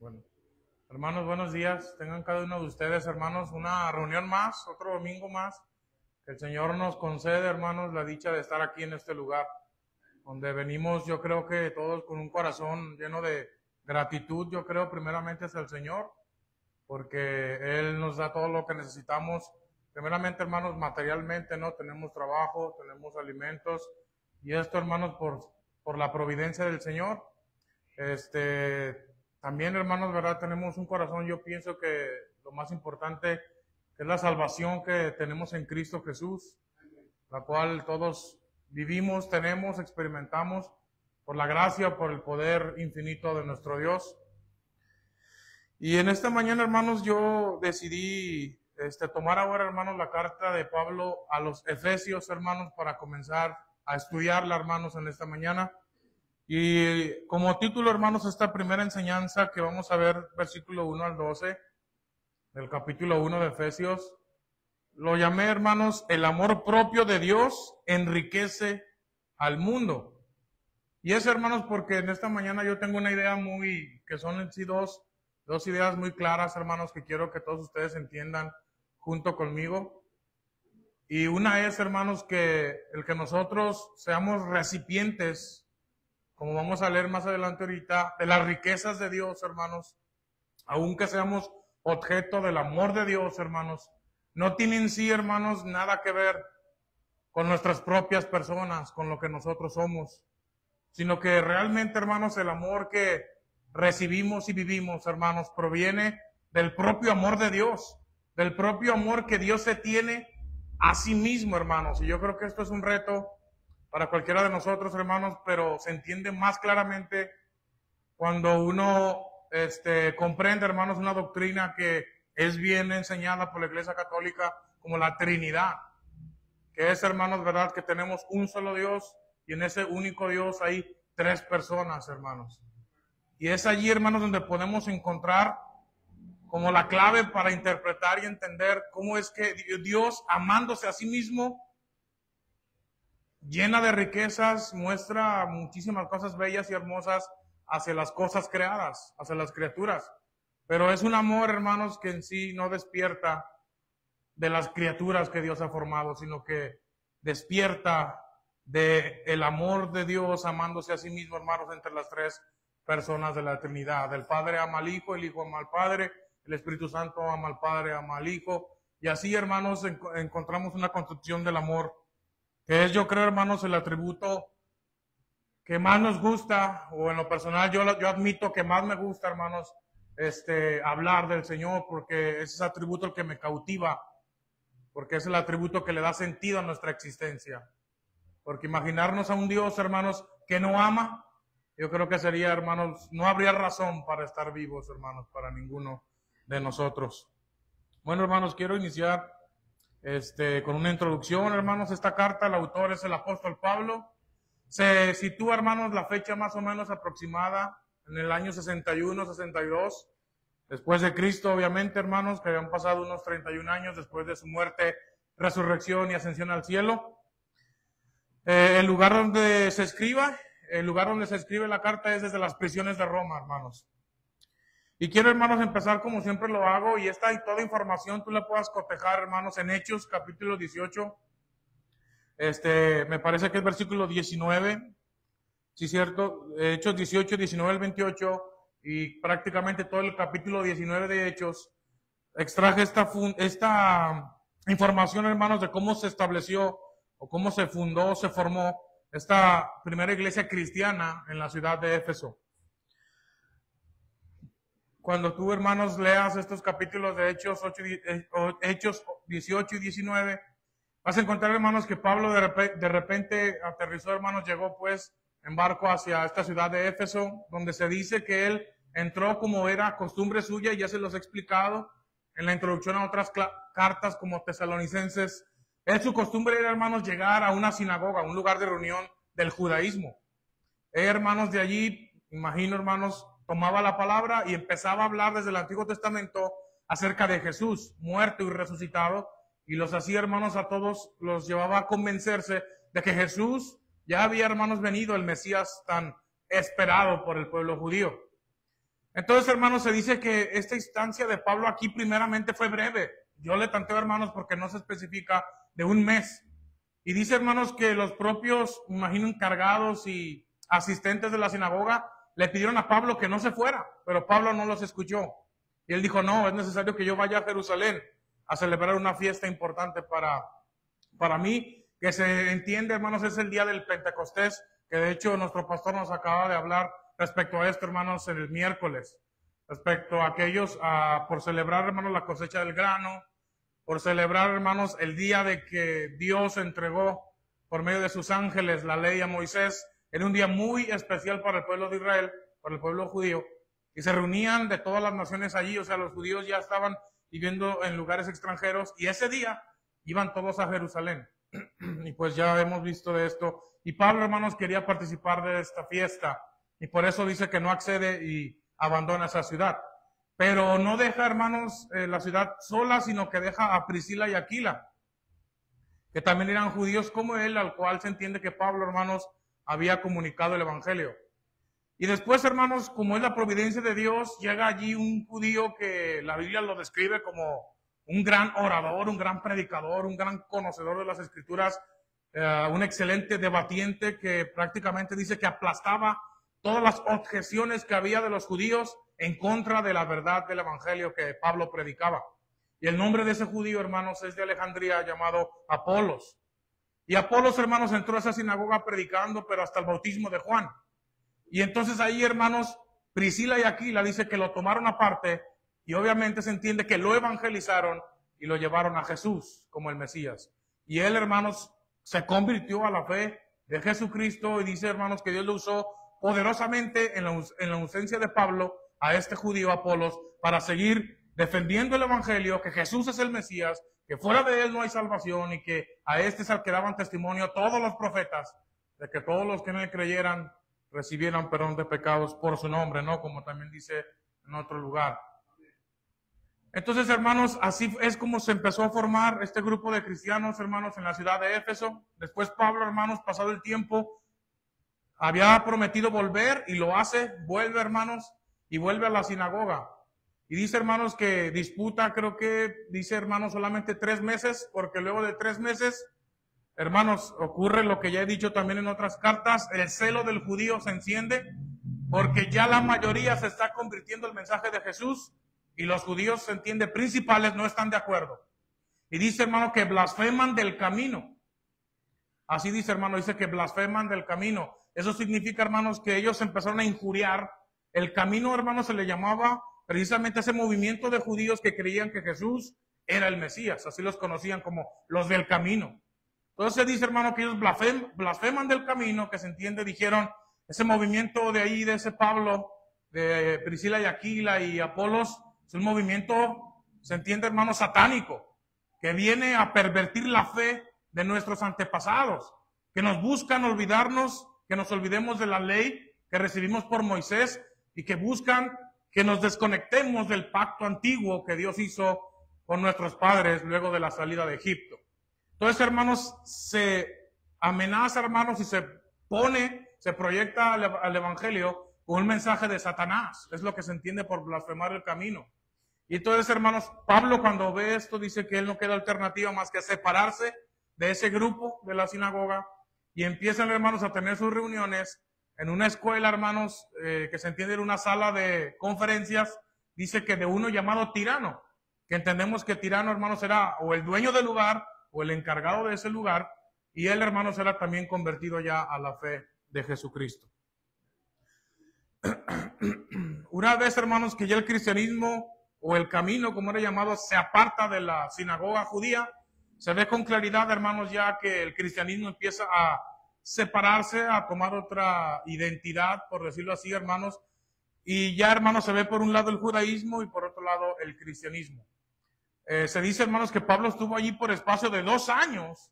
Bueno, hermanos, buenos días. Tengan cada uno de ustedes, hermanos, una reunión más, otro domingo más. Que el Señor nos concede, hermanos, la dicha de estar aquí en este lugar, donde venimos, yo creo que todos con un corazón lleno de gratitud, yo creo, primeramente hacia el Señor, porque Él nos da todo lo que necesitamos. Primeramente, hermanos, materialmente, ¿no? Tenemos trabajo, tenemos alimentos, y esto, hermanos, por la providencia del Señor. También, hermanos, ¿verdad? Tenemos un corazón, yo pienso que lo más importante es la salvación que tenemos en Cristo Jesús, la cual todos vivimos, tenemos, experimentamos por la gracia, por el poder infinito de nuestro Dios. Y en esta mañana, hermanos, yo decidí tomar ahora, hermanos, la carta de Pablo a los Efesios, hermanos, para comenzar a estudiarla, hermanos, en esta mañana. Y como título, hermanos, esta primera enseñanza que vamos a ver, versículo 1 al 12, del capítulo 1 de Efesios, lo llamé, hermanos, el amor propio de Dios enriquece al mundo. Y es, hermanos, porque en esta mañana yo tengo una idea que son en sí dos ideas muy claras, hermanos, que quiero que todos ustedes entiendan junto conmigo. Y una es, hermanos, que el que nosotros seamos recipientes, como vamos a leer más adelante ahorita, de las riquezas de Dios, hermanos, aunque seamos objeto del amor de Dios, hermanos, no tiene en sí, hermanos, nada que ver con nuestras propias personas, con lo que nosotros somos, sino que realmente, hermanos, el amor que recibimos y vivimos, hermanos, proviene del propio amor de Dios, del propio amor que Dios se tiene a sí mismo, hermanos. Y yo creo que esto es un reto para cualquiera de nosotros, hermanos, pero se entiende más claramente cuando uno comprende, hermanos, una doctrina que es bien enseñada por la Iglesia Católica como la Trinidad, que es, hermanos, verdad, que tenemos un solo Dios y en ese único Dios hay tres personas, hermanos. Y es allí, hermanos, donde podemos encontrar como la clave para interpretar y entender cómo es que Dios, amándose a sí mismo, llena de riquezas, muestra muchísimas cosas bellas y hermosas hacia las cosas creadas, hacia las criaturas. Pero es un amor, hermanos, que en sí no despierta de las criaturas que Dios ha formado, sino que despierta de el amor de Dios amándose a sí mismo, hermanos, entre las tres personas de la Trinidad. El Padre ama al Hijo, el Hijo ama al Padre, el Espíritu Santo ama al Padre, ama al Hijo. Y así, hermanos, encontramos una construcción del amor, que es, yo creo, hermanos, el atributo que más nos gusta, o en lo personal yo admito que más me gusta, hermanos, hablar del Señor, porque es ese atributo el que me cautiva, porque es el atributo que le da sentido a nuestra existencia. Porque imaginarnos a un Dios, hermanos, que no ama, yo creo que sería, hermanos, no habría razón para estar vivos, hermanos, para ninguno de nosotros. Bueno, hermanos, quiero iniciar con una introducción, hermanos. Esta carta, el autor es el apóstol Pablo. Se sitúa, hermanos, la fecha más o menos aproximada en el año 61, 62, después de Cristo, obviamente, hermanos, que habían pasado unos 31 años después de su muerte, resurrección y ascensión al cielo. El lugar donde se escribe la carta es desde las prisiones de Roma, hermanos. Y quiero, hermanos, empezar como siempre lo hago, y toda información tú la puedas cotejar, hermanos, en Hechos, capítulo 18. Me parece que es versículo 19, sí, cierto, Hechos 18, 19 al 28, y prácticamente todo el capítulo 19 de Hechos. Extraje esta información, hermanos, de cómo se estableció, o cómo se fundó, se formó esta primera iglesia cristiana en la ciudad de Éfeso. Cuando tú, hermanos, leas estos capítulos de Hechos 18 y 19, vas a encontrar, hermanos, que Pablo de repente aterrizó, hermanos, llegó pues en barco hacia esta ciudad de Éfeso, donde se dice que él entró como era costumbre suya, y ya se los he explicado en la introducción a otras cartas como Tesalonicenses. Su costumbre era, hermanos, llegar a una sinagoga, un lugar de reunión del judaísmo. Hermanos, de allí, imagino, hermanos, tomaba la palabra y empezaba a hablar desde el Antiguo Testamento acerca de Jesús, muerto y resucitado, y los hacía, hermanos, a todos, los llevaba a convencerse de que Jesús ya había, hermanos, venido, el Mesías tan esperado por el pueblo judío. Entonces, hermanos, se dice que esta instancia de Pablo aquí primeramente fue breve. Yo le tanteo, hermanos, porque no se especifica de un mes. Y dice, hermanos, que los propios, me imagino, encargados y asistentes de la sinagoga le pidieron a Pablo que no se fuera, pero Pablo no los escuchó. Y él dijo, no, es necesario que yo vaya a Jerusalén a celebrar una fiesta importante para mí, que se entiende, hermanos, es el día del Pentecostés, que de hecho nuestro pastor nos acaba de hablar respecto a esto, hermanos, el miércoles, respecto a aquellos, por celebrar, hermanos, la cosecha del grano, por celebrar, hermanos, el día de que Dios entregó por medio de sus ángeles la ley a Moisés. Era un día muy especial para el pueblo de Israel, para el pueblo judío, y se reunían de todas las naciones allí, o sea, los judíos ya estaban viviendo en lugares extranjeros, y ese día iban todos a Jerusalén. Y pues ya hemos visto de esto. Y Pablo, hermanos, quería participar de esta fiesta, y por eso dice que no accede y abandona esa ciudad. Pero no deja, hermanos, la ciudad sola, sino que deja a Priscila y Aquila, que también eran judíos como él, al cual se entiende que Pablo, hermanos, había comunicado el evangelio. Y después, hermanos, como es la providencia de Dios, llega allí un judío que la Biblia lo describe como un gran orador, un gran predicador, un gran conocedor de las escrituras, un excelente debatiente que prácticamente dice que aplastaba todas las objeciones que había de los judíos en contra de la verdad del evangelio que Pablo predicaba. Y el nombre de ese judío, hermanos, es de Alejandría, llamado Apolos. Y Apolos, hermanos, entró a esa sinagoga predicando, pero hasta el bautismo de Juan. Y entonces ahí, hermanos, Priscila y Aquila dice que lo tomaron aparte, y obviamente se entiende que lo evangelizaron y lo llevaron a Jesús como el Mesías. Y él, hermanos, se convirtió a la fe de Jesucristo, y dice, hermanos, que Dios lo usó poderosamente en la ausencia de Pablo a este judío Apolos para seguir defendiendo el evangelio, que Jesús es el Mesías, que fuera de él no hay salvación, y que a este es al que daban testimonio todos los profetas, de que todos los que no le creyeran recibieran perdón de pecados por su nombre, ¿no? Como también dice en otro lugar. Entonces, hermanos, así es como se empezó a formar este grupo de cristianos, hermanos, en la ciudad de Éfeso. Después Pablo, hermanos, pasado el tiempo, había prometido volver y lo hace, vuelve, hermanos, y vuelve a la sinagoga. Y dice, hermanos, que disputa, creo que dice, hermanos, solamente 3 meses, porque luego de 3 meses, hermanos, ocurre lo que ya he dicho también en otras cartas, el celo del judío se enciende, porque ya la mayoría se está convirtiendo el mensaje de Jesús, y los judíos, se entiende, principales no están de acuerdo. Y dice, hermano, que blasfeman del camino. Así dice, hermano, dice que blasfeman del camino. Eso significa, hermanos, que ellos empezaron a injuriar. El camino, hermanos, se le llamaba precisamente ese movimiento de judíos que creían que Jesús era el Mesías. Así los conocían como los del camino. Entonces se dice, hermano, que ellos blasfeman del camino, que se entiende, dijeron, ese movimiento de ahí, de ese Pablo, de Priscila y Aquila y Apolos, es un movimiento, se entiende, hermano, satánico, que viene a pervertir la fe de nuestros antepasados, que nos buscan olvidarnos, que nos olvidemos de la ley que recibimos por Moisés, y que buscan que nos desconectemos del pacto antiguo que Dios hizo con nuestros padres luego de la salida de Egipto. Entonces, hermanos, se amenaza, hermanos, y se proyecta al evangelio con un mensaje de Satanás. Es lo que se entiende por blasfemar el camino. Y entonces, hermanos, Pablo, cuando ve esto, dice que él no queda alternativa más que separarse de ese grupo de la sinagoga, y empiezan, hermanos, a tener sus reuniones en una escuela, hermanos, que se entiende en una sala de conferencias. Dice que de uno llamado Tirano, que entendemos que Tirano, hermanos, era o el dueño del lugar o el encargado de ese lugar, y él, hermanos, era también convertido ya a la fe de Jesucristo. Una vez, hermanos, que ya el cristianismo o el camino, como era llamado, se aparta de la sinagoga judía, se ve con claridad, hermanos, ya que el cristianismo empieza a separarse, a tomar otra identidad, por decirlo así, hermanos, y ya, hermanos, se ve por un lado el judaísmo y por otro lado el cristianismo. Se dice, hermanos, que Pablo estuvo allí por espacio de 2 años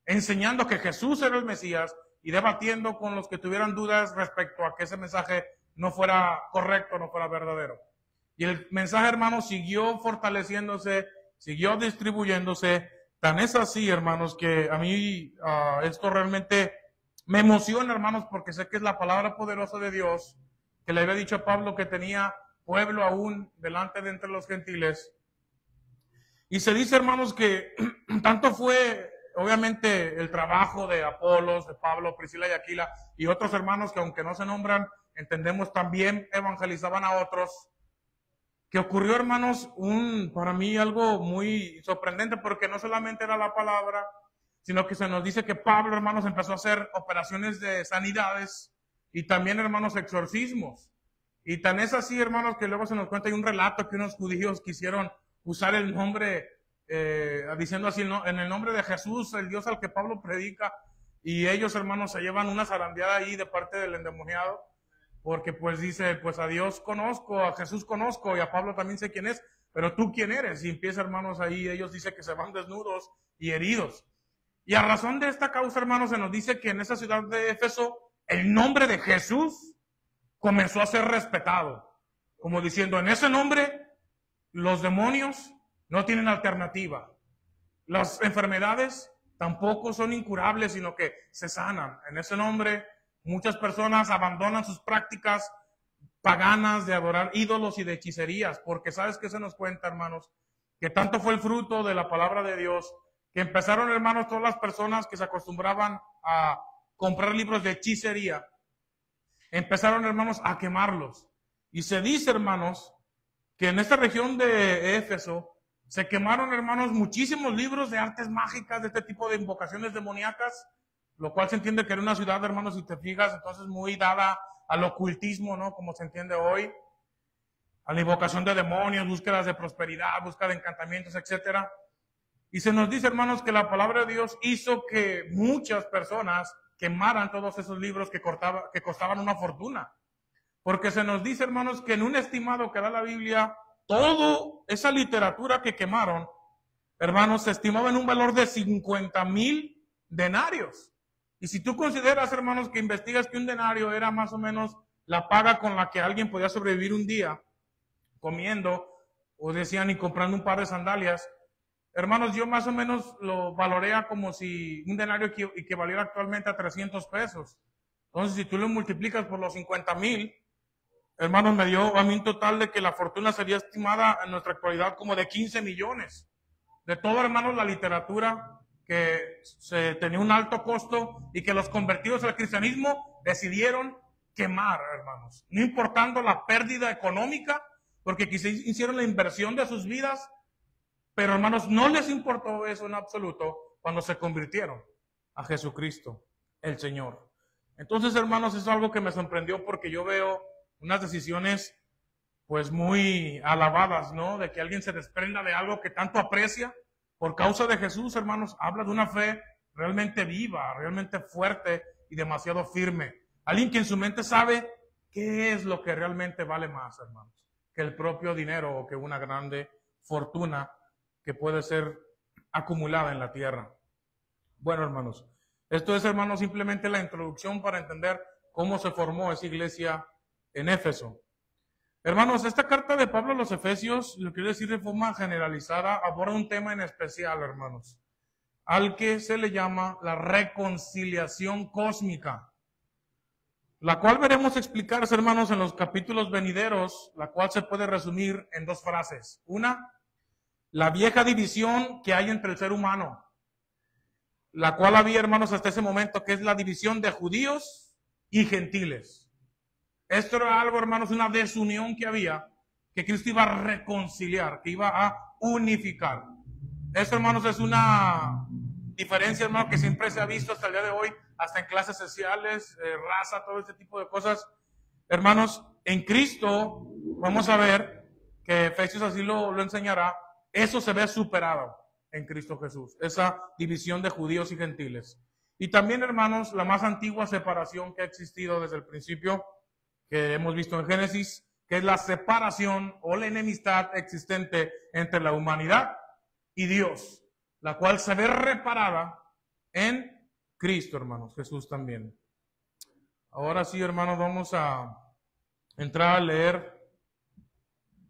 enseñando que Jesús era el Mesías y debatiendo con los que tuvieran dudas respecto a que ese mensaje no fuera correcto, no fuera verdadero. Y el mensaje, hermanos, siguió fortaleciéndose, siguió distribuyéndose. Tan es así, hermanos, que a mí esto realmente me emociona, hermanos, porque sé que es la palabra poderosa de Dios, que le había dicho a Pablo que tenía pueblo aún delante de entre los gentiles. Y se dice, hermanos, que tanto fue, obviamente, el trabajo de Apolos, de Pablo, Priscila y Aquila, y otros hermanos que aunque no se nombran, entendemos también evangelizaban a otros, que ocurrió, hermanos, para mí algo muy sorprendente, porque no solamente era la palabra, sino que se nos dice que Pablo, hermanos, empezó a hacer operaciones de sanidades y también, hermanos, exorcismos. Y tan es así, hermanos, que luego se nos cuenta, hay un relato que unos judíos quisieron usar el nombre, diciendo así, ¿no?, en el nombre de Jesús, el Dios al que Pablo predica, y ellos, hermanos, se llevan una zarandeada ahí de parte del endemoniado, porque pues dice, pues a Dios conozco, a Jesús conozco, y a Pablo también sé quién es, pero tú quién eres, y empieza, hermanos, ahí, ellos dicen que se van desnudos y heridos. Y a razón de esta causa, hermanos, se nos dice que en esa ciudad de Éfeso, el nombre de Jesús comenzó a ser respetado, como diciendo, en ese nombre los demonios no tienen alternativa. Las enfermedades tampoco son incurables, sino que se sanan. En ese nombre muchas personas abandonan sus prácticas paganas de adorar ídolos y de hechicerías, porque ¿sabes qué se nos cuenta, hermanos? Que tanto fue el fruto de la palabra de Dios, que empezaron, hermanos, todas las personas que se acostumbraban a comprar libros de hechicería, empezaron, hermanos, a quemarlos. Y se dice, hermanos, que en esta región de Éfeso se quemaron, hermanos, muchísimos libros de artes mágicas, de este tipo de invocaciones demoníacas, lo cual se entiende que era una ciudad, hermanos, si te fijas, entonces muy dada al ocultismo, ¿no? Como se entiende hoy, a la invocación de demonios, búsquedas de prosperidad, búsqueda de encantamientos, etcétera. Y se nos dice, hermanos, que la palabra de Dios hizo que muchas personas quemaran todos esos libros que costaban una fortuna. Porque se nos dice, hermanos, que en un estimado que da la Biblia, toda esa literatura que quemaron, hermanos, se estimaba en un valor de 50,000 denarios. Y si tú consideras, hermanos, que investigas que un denario era más o menos la paga con la que alguien podía sobrevivir un día, comiendo, o decían, y comprando un par de sandalias, hermanos, yo más o menos lo valorea como si un denario equivaliera actualmente a 300 pesos. Entonces, si tú lo multiplicas por los 50,000, hermanos, me dio a mí un total de que la fortuna sería estimada en nuestra actualidad como de 15 millones. De todo, hermanos, la literatura que se tenía un alto costo y que los convertidos al cristianismo decidieron quemar, hermanos. No importando la pérdida económica, porque quizás hicieron la inversión de sus vidas, pero, hermanos, no les importó eso en absoluto cuando se convirtieron a Jesucristo, el Señor. Entonces, hermanos, es algo que me sorprendió porque yo veo unas decisiones pues muy alabadas, ¿no? De que alguien se desprenda de algo que tanto aprecia por causa de Jesús, hermanos. Habla de una fe realmente viva, realmente fuerte y demasiado firme. Alguien que en su mente sabe qué es lo que realmente vale más, hermanos, que el propio dinero o que una grande fortuna que puede ser acumulada en la tierra. Bueno, hermanos, esto es, hermanos, simplemente la introducción para entender cómo se formó esa iglesia en Éfeso. Hermanos, esta carta de Pablo a los Efesios, lo quiero decir de forma generalizada, aborda un tema en especial, hermanos, al que se le llama la reconciliación cósmica, la cual veremos explicarse, hermanos, en los capítulos venideros, la cual se puede resumir en dos frases. Una, la vieja división que hay entre el ser humano, la cual había, hermanos, hasta ese momento, que es la división de judíos y gentiles. Esto era algo, hermanos, una desunión que había, que Cristo iba a reconciliar, que iba a unificar. Esto, hermanos, es una diferencia, hermanos, que siempre se ha visto hasta el día de hoy, hasta en clases sociales, raza, todo este tipo de cosas. Hermanos, en Cristo, vamos a ver que Efesios así lo enseñará, eso se ve superado en Cristo Jesús, esa división de judíos y gentiles. Y también, hermanos, la más antigua separación que ha existido desde el principio, que hemos visto en Génesis, que es la separación o la enemistad existente entre la humanidad y Dios, la cual se ve reparada en Cristo, hermanos, Jesús también. Ahora sí, hermanos, vamos a entrar a leer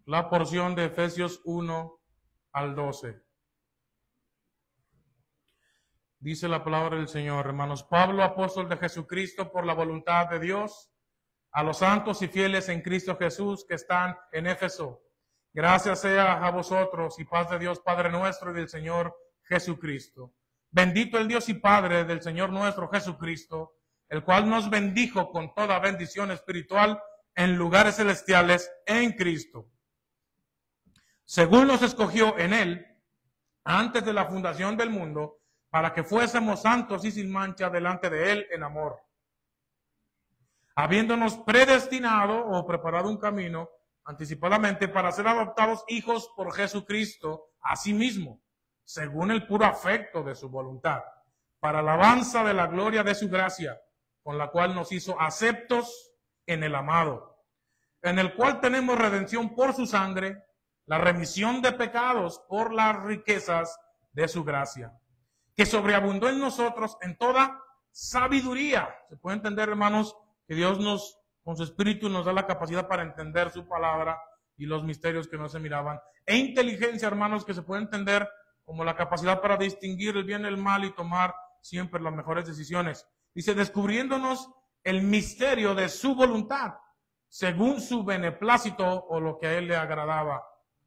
la porción de Efesios 1 al 12. Dice la palabra del Señor, hermanos: Pablo, apóstol de Jesucristo por la voluntad de Dios, a los santos y fieles en Cristo Jesús que están en Éfeso. Gracias sea a vosotros y paz de Dios Padre nuestro y del Señor Jesucristo. Bendito el Dios y Padre del Señor nuestro Jesucristo, el cual nos bendijo con toda bendición espiritual en lugares celestiales en Cristo, según nos escogió en Él antes de la fundación del mundo, para que fuésemos santos y sin mancha delante de Él en amor, habiéndonos predestinado o preparado un camino anticipadamente para ser adoptados hijos por Jesucristo a sí mismo, según el puro afecto de su voluntad, para alabanza de la gloria de su gracia, con la cual nos hizo aceptos en el amado, en el cual tenemos redención por su sangre, la remisión de pecados por las riquezas de su gracia, que sobreabundó en nosotros en toda sabiduría. Se puede entender, hermanos, que Dios con su Espíritu nos da la capacidad para entender su palabra y los misterios que no se miraban. E inteligencia, hermanos, que se puede entender como la capacidad para distinguir el bien y el mal y tomar siempre las mejores decisiones. Dice, descubriéndonos el misterio de su voluntad, según su beneplácito o lo que a Él le agradaba,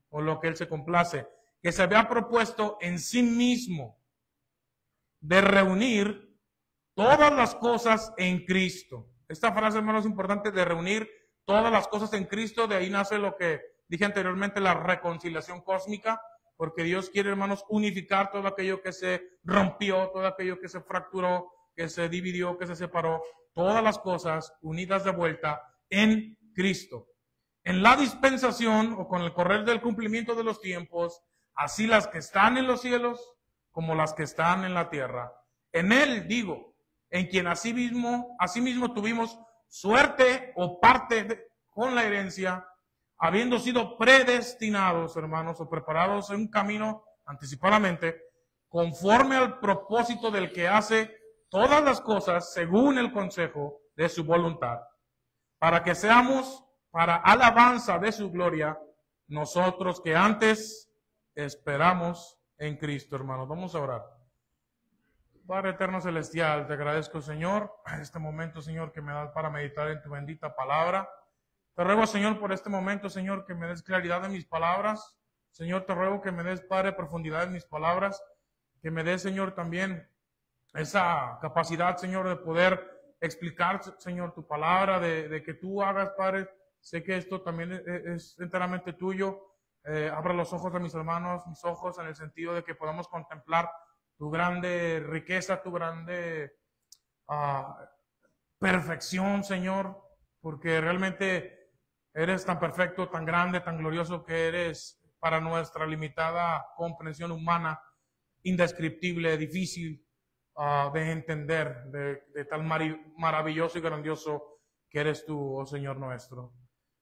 o lo que Él se complace, que se había propuesto en sí mismo de reunir todas las cosas en Cristo. Esta frase, hermanos, es importante, de reunir todas las cosas en Cristo. De ahí nace lo que dije anteriormente, la reconciliación cósmica, porque Dios quiere, hermanos, unificar todo aquello que se rompió, todo aquello que se fracturó, que se dividió, que se separó, todas las cosas unidas de vuelta en Cristo. En la dispensación o con el correr del cumplimiento de los tiempos, así las que están en los cielos como las que están en la tierra. En Él, digo, en quien asimismo tuvimos suerte o parte con la herencia, habiendo sido predestinados, hermanos, o preparados en un camino anticipadamente, conforme al propósito del que hace todas las cosas según el consejo de su voluntad, para que seamos para alabanza de su gloria, nosotros que antes esperamos en Cristo, hermanos. Vamos a orar. Padre eterno celestial, te agradezco, Señor, este momento, Señor, que me das para meditar en tu bendita palabra. Te ruego, Señor, por este momento, Señor, que me des claridad en mis palabras. Señor, te ruego que me des, Padre, profundidad en mis palabras, que me des, Señor, también esa capacidad, Señor, de poder explicar, Señor, tu palabra, de que tú hagas, Padre. Sé que esto también es enteramente tuyo. Abra los ojos de mis hermanos, mis ojos, en el sentido de que podamos contemplar tu grande riqueza, tu grande perfección, Señor, porque realmente eres tan perfecto, tan grande, tan glorioso que eres para nuestra limitada comprensión humana, indescriptible, difícil de entender, de tan maravilloso y grandioso que eres tú, oh Señor nuestro.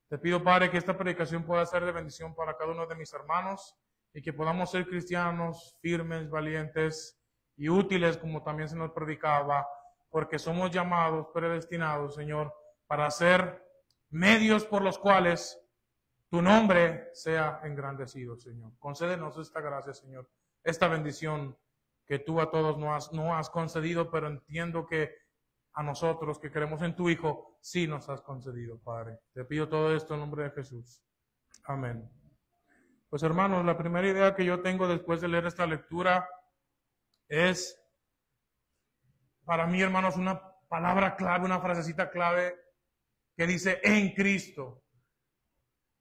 Te pido, Padre, que esta predicación pueda ser de bendición para cada uno de mis hermanos y que podamos ser cristianos firmes, valientes y útiles, como también se nos predicaba, porque somos llamados, predestinados, Señor, para ser medios por los cuales tu nombre sea engrandecido, Señor. Concédenos esta gracia, Señor, esta bendición que tú a todos no has concedido, pero entiendo que a nosotros que creemos en tu Hijo, sí nos has concedido, Padre. Te pido todo esto en nombre de Jesús. Amén. Pues, hermanos, la primera idea que yo tengo después de leer esta lectura es, para mí, hermanos, una palabra clave, una frasecita clave que dice en Cristo.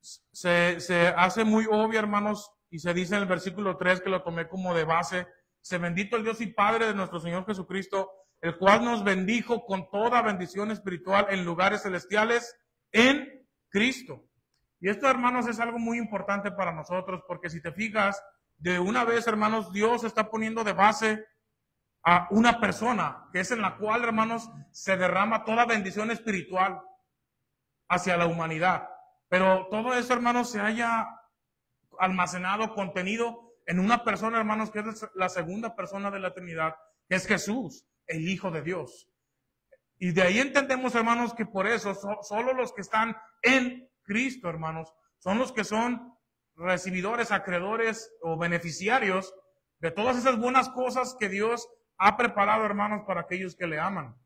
Se hace muy obvia, hermanos, y se dice en el versículo 3, que lo tomé como de base: se bendito el Dios y Padre de nuestro Señor Jesucristo, el cual nos bendijo con toda bendición espiritual en lugares celestiales en Cristo. Y esto, hermanos, es algo muy importante para nosotros, porque si te fijas, de una vez, hermanos, Dios está poniendo de base a una persona, que es en la cual, hermanos, se derrama toda bendición espiritual hacia la humanidad. Pero todo eso, hermanos, se haya almacenado, contenido en una persona, hermanos, que es la segunda persona de la Trinidad, que es Jesús, el Hijo de Dios. Y de ahí entendemos, hermanos, que por eso solo los que están en Cristo, hermanos, son los que son recibidores, acreedores o beneficiarios de todas esas buenas cosas que Dios ha preparado, hermanos, para aquellos que le aman.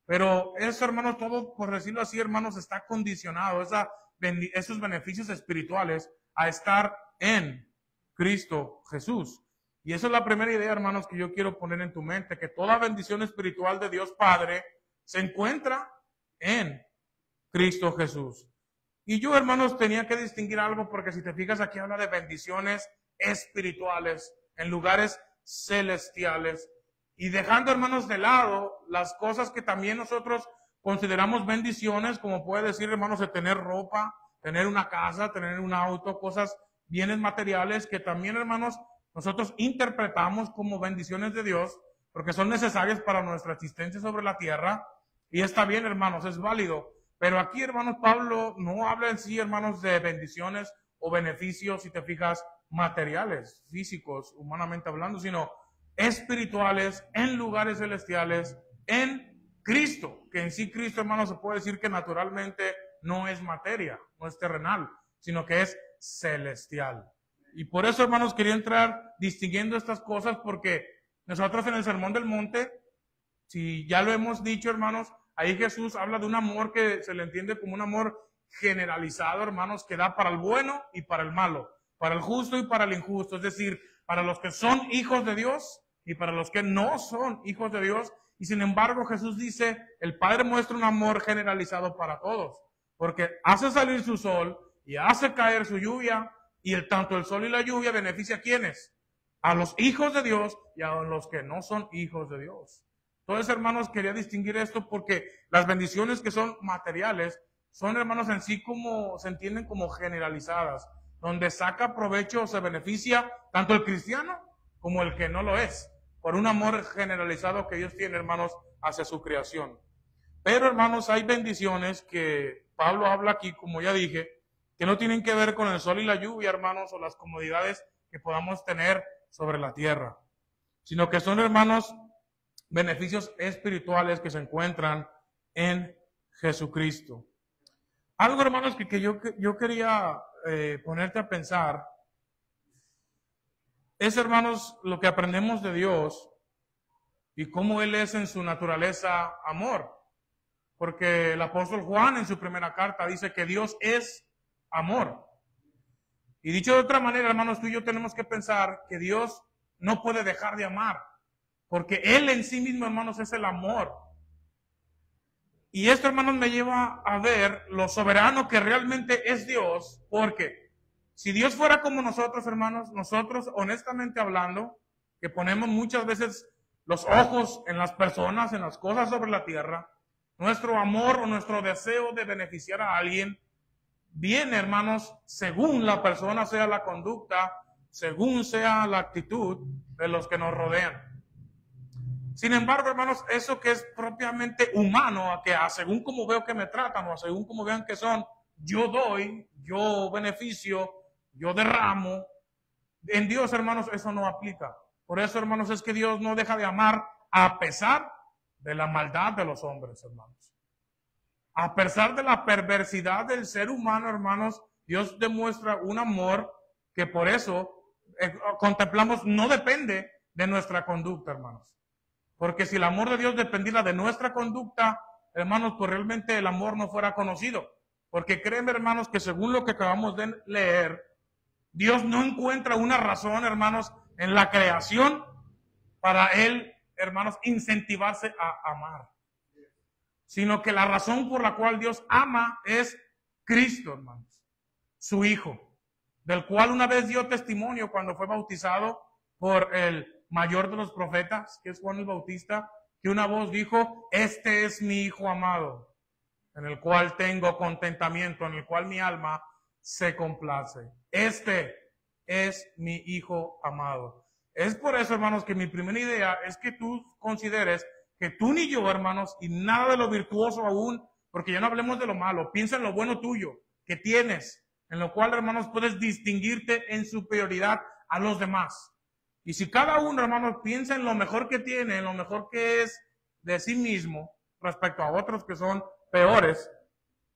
Pero eso, hermanos, todo, por decirlo así, hermanos, está condicionado, esos beneficios espirituales, a estar en Cristo Jesús. Y esa es la primera idea, hermanos, que yo quiero poner en tu mente, que toda bendición espiritual de Dios Padre se encuentra en Cristo Jesús. Y yo, hermanos, tenía que distinguir algo, porque si te fijas, aquí habla de bendiciones espirituales en lugares celestiales. Y dejando, hermanos, de lado las cosas que también nosotros consideramos bendiciones, como puede decir, hermanos, de tener ropa, tener una casa, tener un auto, cosas, bienes materiales que también, hermanos, nosotros interpretamos como bendiciones de Dios, porque son necesarias para nuestra existencia sobre la tierra. Y está bien, hermanos, es válido. Pero aquí, hermanos, Pablo no habla en sí, hermanos, de bendiciones o beneficios, si te fijas, materiales, físicos, humanamente hablando, sino espirituales, en lugares celestiales, en Cristo, que en sí Cristo, hermanos, se puede decir que naturalmente no es materia, no es terrenal, sino que es celestial. Y por eso, hermanos, quería entrar distinguiendo estas cosas, porque nosotros en el Sermón del Monte, si ya lo hemos dicho, hermanos, ahí Jesús habla de un amor que se le entiende como un amor generalizado, hermanos, que da para el bueno y para el malo, para el justo y para el injusto, es decir, para los que son hijos de Dios y para los que no son hijos de Dios. Y sin embargo, Jesús dice, el Padre muestra un amor generalizado para todos, porque hace salir su sol y hace caer su lluvia, y tanto el sol y la lluvia beneficia a ¿quiénes? A los hijos de Dios y a los que no son hijos de Dios. Entonces, hermanos, quería distinguir esto, porque las bendiciones que son materiales son, hermanos, en sí como se entienden como generalizadas, donde saca provecho o se beneficia tanto el cristiano como el que no lo es, por un amor generalizado que Dios tiene, hermanos, hacia su creación. Pero, hermanos, hay bendiciones que Pablo habla aquí, como ya dije, que no tienen que ver con el sol y la lluvia, hermanos, o las comodidades que podamos tener sobre la tierra, sino que son, hermanos, beneficios espirituales que se encuentran en Jesucristo. Algo, hermanos, que yo quería ponerte a pensar es, hermanos, lo que aprendemos de Dios y cómo Él es en su naturaleza amor. Porque el apóstol Juan en su primera carta dice que Dios es amor. Y dicho de otra manera, hermanos, tú y yo tenemos que pensar que Dios no puede dejar de amar, porque Él en sí mismo, hermanos, es el amor. Y esto, hermanos, me lleva a ver lo soberano que realmente es Dios, porque si Dios fuera como nosotros, hermanos, nosotros, honestamente hablando, que ponemos muchas veces los ojos en las personas, en las cosas sobre la tierra, nuestro amor o nuestro deseo de beneficiar a alguien viene, hermanos, según la persona sea la conducta, según sea la actitud de los que nos rodean. Sin embargo, hermanos, eso que es propiamente humano, a según como veo que me tratan o a según como vean que son, yo doy, yo beneficio, yo derramo. En Dios, hermanos, eso no aplica. Por eso, hermanos, es que Dios no deja de amar a pesar de la maldad de los hombres, hermanos. A pesar de la perversidad del ser humano, hermanos, Dios demuestra un amor que por eso contemplamos no depende de nuestra conducta, hermanos. Porque si el amor de Dios dependiera de nuestra conducta, hermanos, pues realmente el amor no fuera conocido. Porque créanme, hermanos, que según lo que acabamos de leer, Dios no encuentra una razón, hermanos, en la creación para Él, hermanos, incentivarse a amar. Sino que la razón por la cual Dios ama es Cristo, hermanos, su Hijo, del cual una vez dio testimonio cuando fue bautizado por el mayor de los profetas, que es Juan el Bautista, que una voz dijo, este es mi Hijo amado, en el cual tengo contentamiento, en el cual mi alma se complace. Este es mi Hijo amado. Es por eso, hermanos, que mi primera idea es que tú consideres que tú ni yo, hermanos, y nada de lo virtuoso aún, porque ya no hablemos de lo malo, piensa en lo bueno tuyo, que tienes, en lo cual, hermanos, puedes distinguirte en superioridad a los demás. Y si cada uno, hermanos, piensa en lo mejor que tiene, en lo mejor que es de sí mismo, respecto a otros que son peores,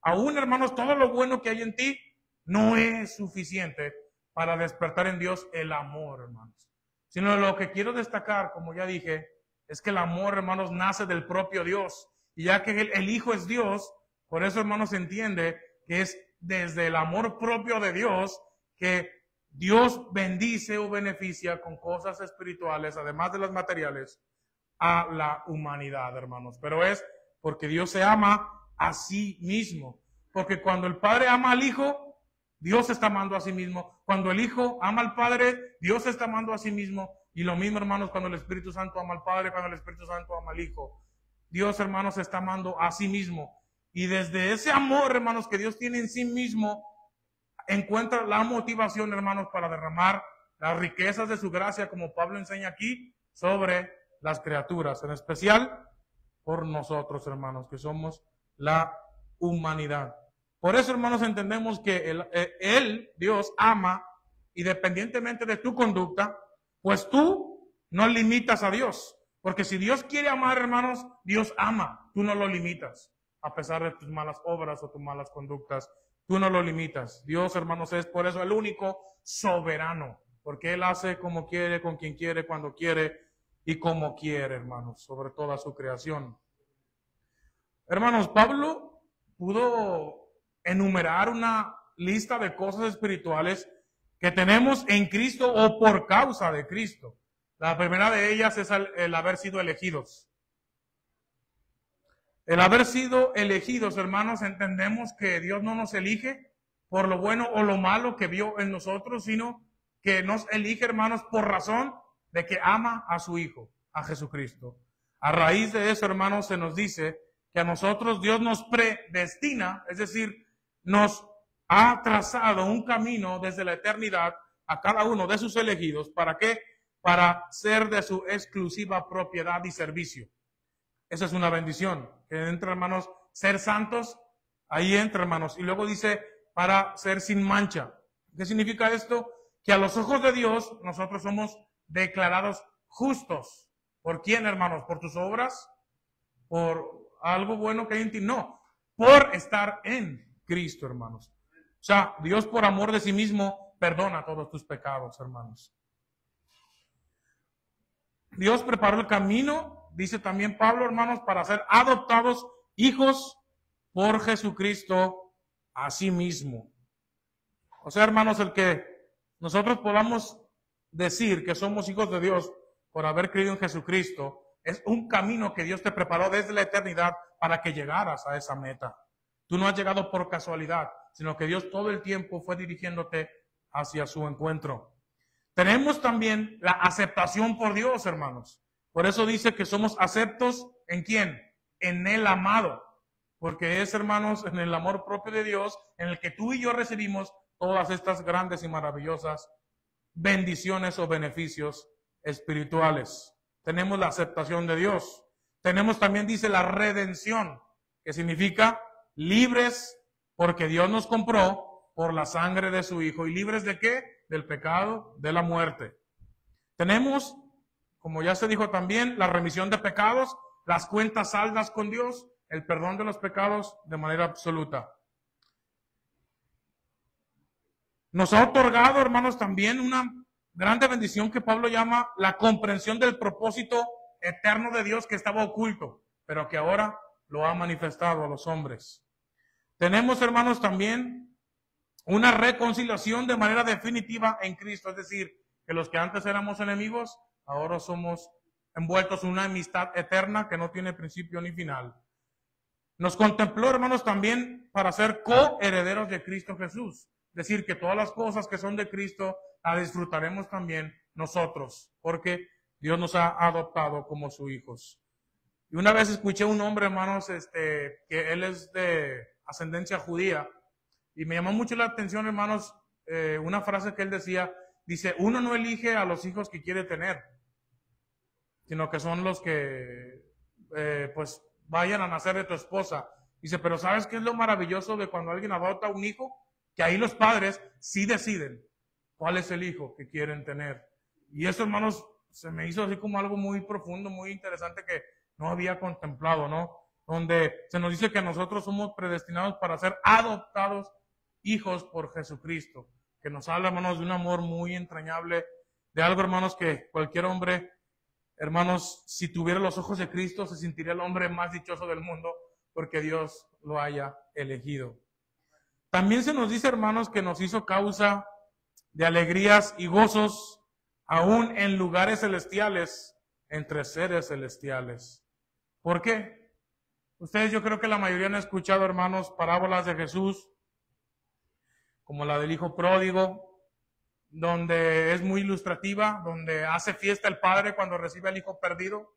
aún, hermanos, todo lo bueno que hay en ti no es suficiente para despertar en Dios el amor, hermanos. Sino lo que quiero destacar, como ya dije, es que el amor, hermanos, nace del propio Dios. Y ya que el Hijo es Dios, por eso, hermanos, se entiende que es desde el amor propio de Dios que Dios bendice o beneficia con cosas espirituales, además de las materiales, a la humanidad, hermanos. Pero es porque Dios se ama a sí mismo. Porque cuando el Padre ama al Hijo, Dios se está amando a sí mismo. Cuando el Hijo ama al Padre, Dios se está amando a sí mismo. Y lo mismo, hermanos, cuando el Espíritu Santo ama al Padre, cuando el Espíritu Santo ama al Hijo. Dios, hermanos, se está amando a sí mismo. Y desde ese amor, hermanos, que Dios tiene en sí mismo, encuentra la motivación, hermanos, para derramar las riquezas de su gracia, como Pablo enseña aquí, sobre las criaturas, en especial por nosotros, hermanos, que somos la humanidad. Por eso, hermanos, entendemos que Él, Dios, ama, independientemente de tu conducta, pues tú no limitas a Dios. Porque si Dios quiere amar, hermanos, Dios ama, tú no lo limitas. A pesar de tus malas obras o tus malas conductas, tú no lo limitas. Dios, hermanos, es por eso el único soberano, porque Él hace como quiere, con quien quiere, cuando quiere y como quiere, hermanos, sobre toda su creación. Hermanos, Pablo pudo enumerar una lista de cosas espirituales que tenemos en Cristo o por causa de Cristo. La primera de ellas es el haber sido elegidos. El haber sido elegidos, hermanos, entendemos que Dios no nos elige por lo bueno o lo malo que vio en nosotros, sino que nos elige, hermanos, por razón de que ama a su Hijo, a Jesucristo. A raíz de eso, hermanos, se nos dice que a nosotros Dios nos predestina, es decir, nos ha trazado un camino desde la eternidad a cada uno de sus elegidos. ¿Para qué? Para ser de su exclusiva propiedad y servicio. Esa es una bendición. Que entra, hermanos, ser santos, ahí entra, hermanos. Y luego dice, para ser sin mancha. ¿Qué significa esto? Que a los ojos de Dios nosotros somos declarados justos. ¿Por quién, hermanos? ¿Por tus obras? ¿Por algo bueno que hay en ti? No, por estar en Cristo, hermanos. O sea, Dios por amor de sí mismo perdona todos tus pecados, hermanos. Dios preparó el camino, dice también Pablo, hermanos, para ser adoptados hijos por Jesucristo a sí mismo. O sea, hermanos, el que nosotros podamos decir que somos hijos de Dios por haber creído en Jesucristo es un camino que Dios te preparó desde la eternidad para que llegaras a esa meta. Tú no has llegado por casualidad, sino que Dios todo el tiempo fue dirigiéndote hacia su encuentro. Tenemos también la aceptación por Dios, hermanos. Por eso dice que somos aceptos ¿en quién? En el amado. Porque es, hermanos, en el amor propio de Dios en el que tú y yo recibimos todas estas grandes y maravillosas bendiciones o beneficios espirituales. Tenemos la aceptación de Dios. Tenemos también, dice, la redención, que significa libres porque Dios nos compró por la sangre de su Hijo. ¿Y libres de qué? Del pecado, de la muerte. Tenemos, como ya se dijo también, la remisión de pecados, las cuentas saldas con Dios, el perdón de los pecados de manera absoluta. Nos ha otorgado, hermanos, también una grande bendición que Pablo llama la comprensión del propósito eterno de Dios que estaba oculto, pero que ahora lo ha manifestado a los hombres. Tenemos, hermanos, también una reconciliación de manera definitiva en Cristo, es decir, que los que antes éramos enemigos, ahora somos envueltos en una amistad eterna que no tiene principio ni final. Nos contempló, hermanos, también para ser coherederos de Cristo Jesús. Es decir, que todas las cosas que son de Cristo las disfrutaremos también nosotros, porque Dios nos ha adoptado como sus hijos. Y una vez escuché a un hombre, hermanos, que él es de ascendencia judía, y me llamó mucho la atención, hermanos, una frase que él decía, dice, uno no elige a los hijos que quiere tener, sino que son los que, pues, vayan a nacer de tu esposa. Dice, pero ¿sabes qué es lo maravilloso de cuando alguien adopta un hijo? Que ahí los padres sí deciden cuál es el hijo que quieren tener. Y eso, hermanos, se me hizo así como algo muy profundo, muy interesante que no había contemplado, ¿no? Donde se nos dice que nosotros somos predestinados para ser adoptados hijos por Jesucristo. Que nos habla, hermanos, de un amor muy entrañable, de algo, hermanos, que cualquier hombre hermanos, si tuviera los ojos de Cristo, se sentiría el hombre más dichoso del mundo porque Dios lo haya elegido. También se nos dice, hermanos, que nos hizo causa de alegrías y gozos, aún en lugares celestiales, entre seres celestiales. ¿Por qué? Ustedes, yo creo que la mayoría han escuchado, hermanos, parábolas de Jesús, como la del hijo pródigo, donde es muy ilustrativa, donde hace fiesta el padre cuando recibe al hijo perdido.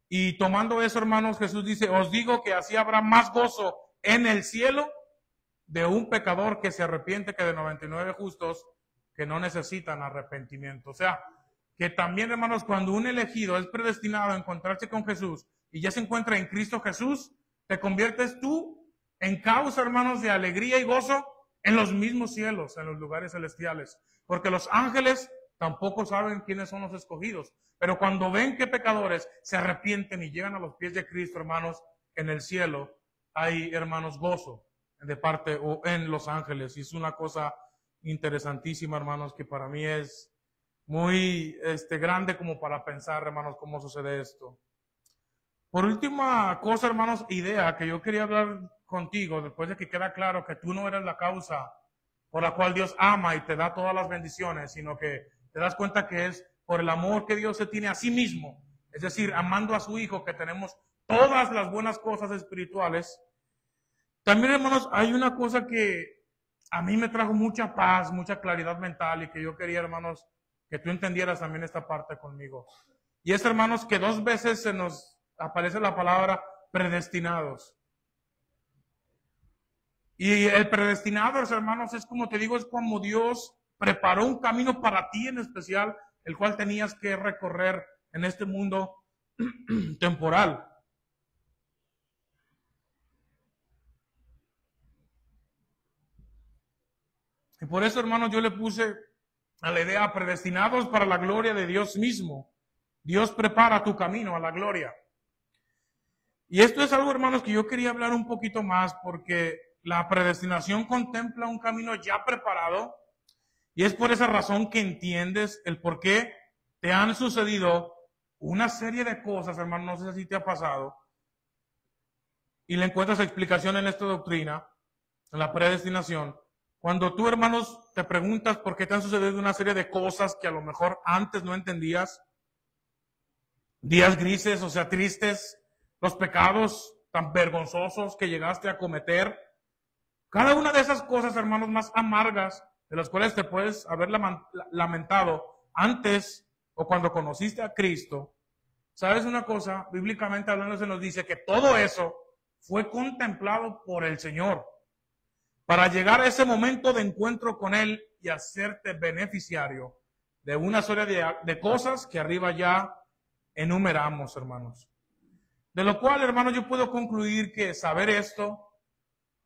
Y tomando eso, hermanos, Jesús dice, os digo que así habrá más gozo en el cielo de un pecador que se arrepiente que de 99 justos que no necesitan arrepentimiento. O sea, que también, hermanos, cuando un elegido es predestinado a encontrarse con Jesús y ya se encuentra en Cristo Jesús, te conviertes tú en causa, hermanos, de alegría y gozo en los mismos cielos, en los lugares celestiales. Porque los ángeles tampoco saben quiénes son los escogidos. Pero cuando ven que pecadores se arrepienten y llegan a los pies de Cristo, hermanos, en el cielo hay, hermanos, gozo de parte o en los ángeles. Y es una cosa interesantísima, hermanos, que para mí es muy grande como para pensar, hermanos, cómo sucede esto. Por última cosa, hermanos, idea que yo quería hablar contigo, después de que queda claro que tú no eres la causa por la cual Dios ama y te da todas las bendiciones, sino que te das cuenta que es por el amor que Dios se tiene a sí mismo, es decir, amando a su Hijo, que tenemos todas las buenas cosas espirituales. También, hermanos, hay una cosa que a mí me trajo mucha paz, mucha claridad mental y que yo quería, hermanos, que tú entendieras también esta parte conmigo. Y es, hermanos, que 2 veces se nos aparece la palabra predestinados. Y el predestinado, hermanos, es como te digo, es como Dios preparó un camino para ti en especial, el cual tenías que recorrer en este mundo temporal. Y por eso, hermanos, yo le puse a la idea predestinados para la gloria de Dios mismo. Dios prepara tu camino a la gloria. Y esto es algo, hermanos, que yo quería hablar un poquito más porque la predestinación contempla un camino ya preparado y es por esa razón que entiendes el por qué te han sucedido una serie de cosas, hermano, no sé si te ha pasado, y le encuentras explicación en esta doctrina, en la predestinación. Cuando tú, hermanos, te preguntas por qué te han sucedido una serie de cosas que a lo mejor antes no entendías, días grises, o sea, tristes, los pecados tan vergonzosos que llegaste a cometer, cada una de esas cosas, hermanos, más amargas, de las cuales te puedes haber lamentado antes o cuando conociste a Cristo, ¿sabes una cosa? Bíblicamente hablando se nos dice que todo eso fue contemplado por el Señor para llegar a ese momento de encuentro con Él y hacerte beneficiario de una serie de cosas que arriba ya enumeramos, hermanos. De lo cual, hermanos, yo puedo concluir que saber esto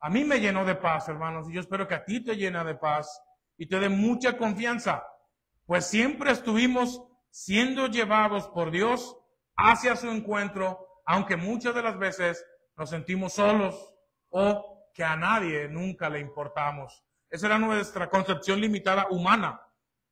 a mí me llenó de paz, hermanos, y yo espero que a ti te llene de paz y te dé mucha confianza, pues siempre estuvimos siendo llevados por Dios hacia su encuentro, aunque muchas de las veces nos sentimos solos o que a nadie nunca le importamos. Esa era nuestra concepción limitada humana.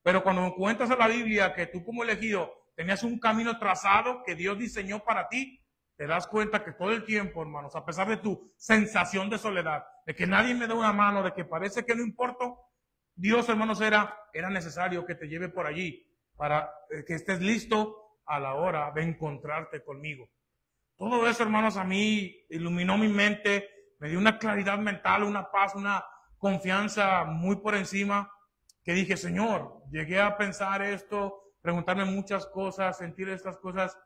Pero cuando encuentras a la Biblia que tú como elegido tenías un camino trazado que Dios diseñó para ti, te das cuenta que todo el tiempo, hermanos, a pesar de tu sensación de soledad, de que nadie me da una mano, de que parece que no importa, Dios, hermanos, era necesario que te lleve por allí para que estés listo a la hora de encontrarte conmigo. Todo eso, hermanos, a mí iluminó mi mente, me dio una claridad mental, una paz, una confianza muy por encima, que dije, Señor, llegué a pensar esto, preguntarme muchas cosas, sentir estas cosas,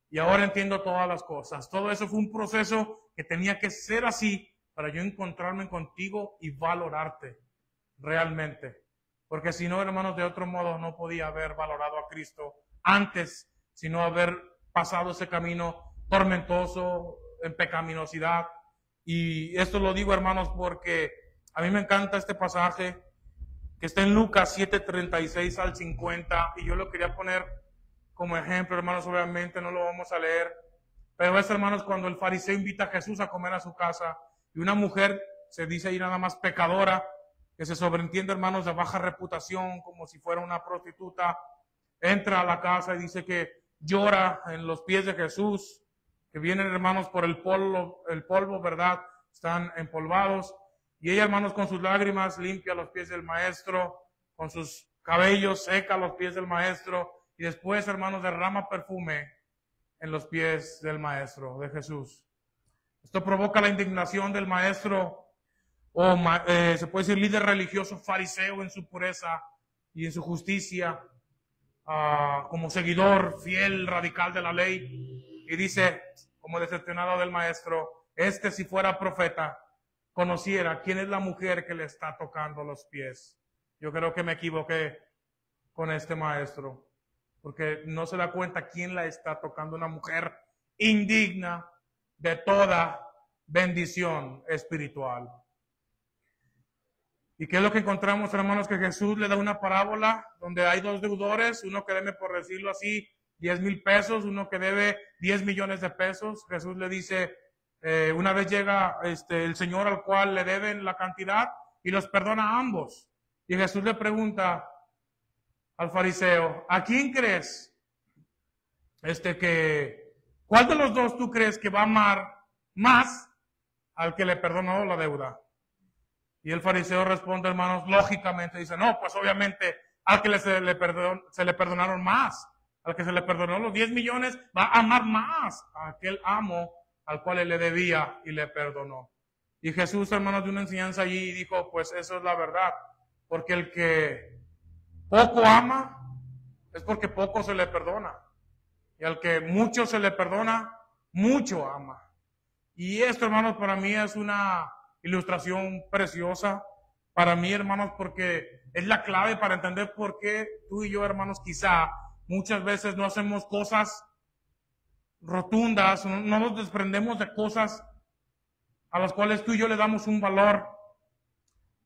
y ahora entiendo todas las cosas. Todo eso fue un proceso que tenía que ser así para yo encontrarme contigo y valorarte realmente. Porque si no, hermanos, de otro modo no podía haber valorado a Cristo antes, sino haber pasado ese camino tormentoso, en pecaminosidad. Y esto lo digo, hermanos, porque a mí me encanta este pasaje que está en Lucas 7:36 al 50, y yo lo quería poner como ejemplo, hermanos. Obviamente no lo vamos a leer, pero es, hermanos, cuando el fariseo invita a Jesús a comer a su casa y una mujer, se dice ahí nada más pecadora, que se sobreentiende, hermanos, de baja reputación, como si fuera una prostituta, entra a la casa y dice que llora en los pies de Jesús, que vienen, hermanos, por el polvo, ¿verdad? Están empolvados. Y ella, hermanos, con sus lágrimas limpia los pies del maestro, con sus cabellos seca los pies del maestro, y después, hermanos, derrama perfume en los pies del maestro, de Jesús. Esto provoca la indignación del maestro, o se puede decir líder religioso fariseo en su pureza y en su justicia, como seguidor fiel, radical de la ley, y dice, como decepcionado del maestro, si fuera profeta, conociera quién es la mujer que le está tocando los pies. Yo creo que me equivoqué con este maestro, porque no se da cuenta quién la está tocando, una mujer indigna de toda bendición espiritual. ¿Y qué es lo que encontramos, hermanos? Que Jesús le da una parábola donde hay dos deudores, uno que debe, por decirlo así, 10,000 pesos, uno que debe 10 millones de pesos. Jesús le dice, una vez llega el Señor al cual le deben la cantidad y los perdona a ambos. Y Jesús le pregunta al fariseo, ¿a quién crees? ¿Cuál de los dos tú crees que va a amar más al que le perdonó la deuda? Y el fariseo responde, hermanos, lógicamente, dice, no, pues obviamente al que se le perdonaron más, al que se le perdonó los 10 millones, va a amar más a aquel amo al cual él le debía y le perdonó. Y Jesús, hermanos, dio una enseñanza allí y dijo, pues eso es la verdad, porque el que poco ama es porque poco se le perdona, y al que mucho se le perdona, mucho ama. Y esto, hermanos, para mí es una ilustración preciosa para mí, hermanos, porque es la clave para entender por qué tú y yo, hermanos, quizá muchas veces no hacemos cosas rotundas, no nos desprendemos de cosas a las cuales tú y yo le damos un valor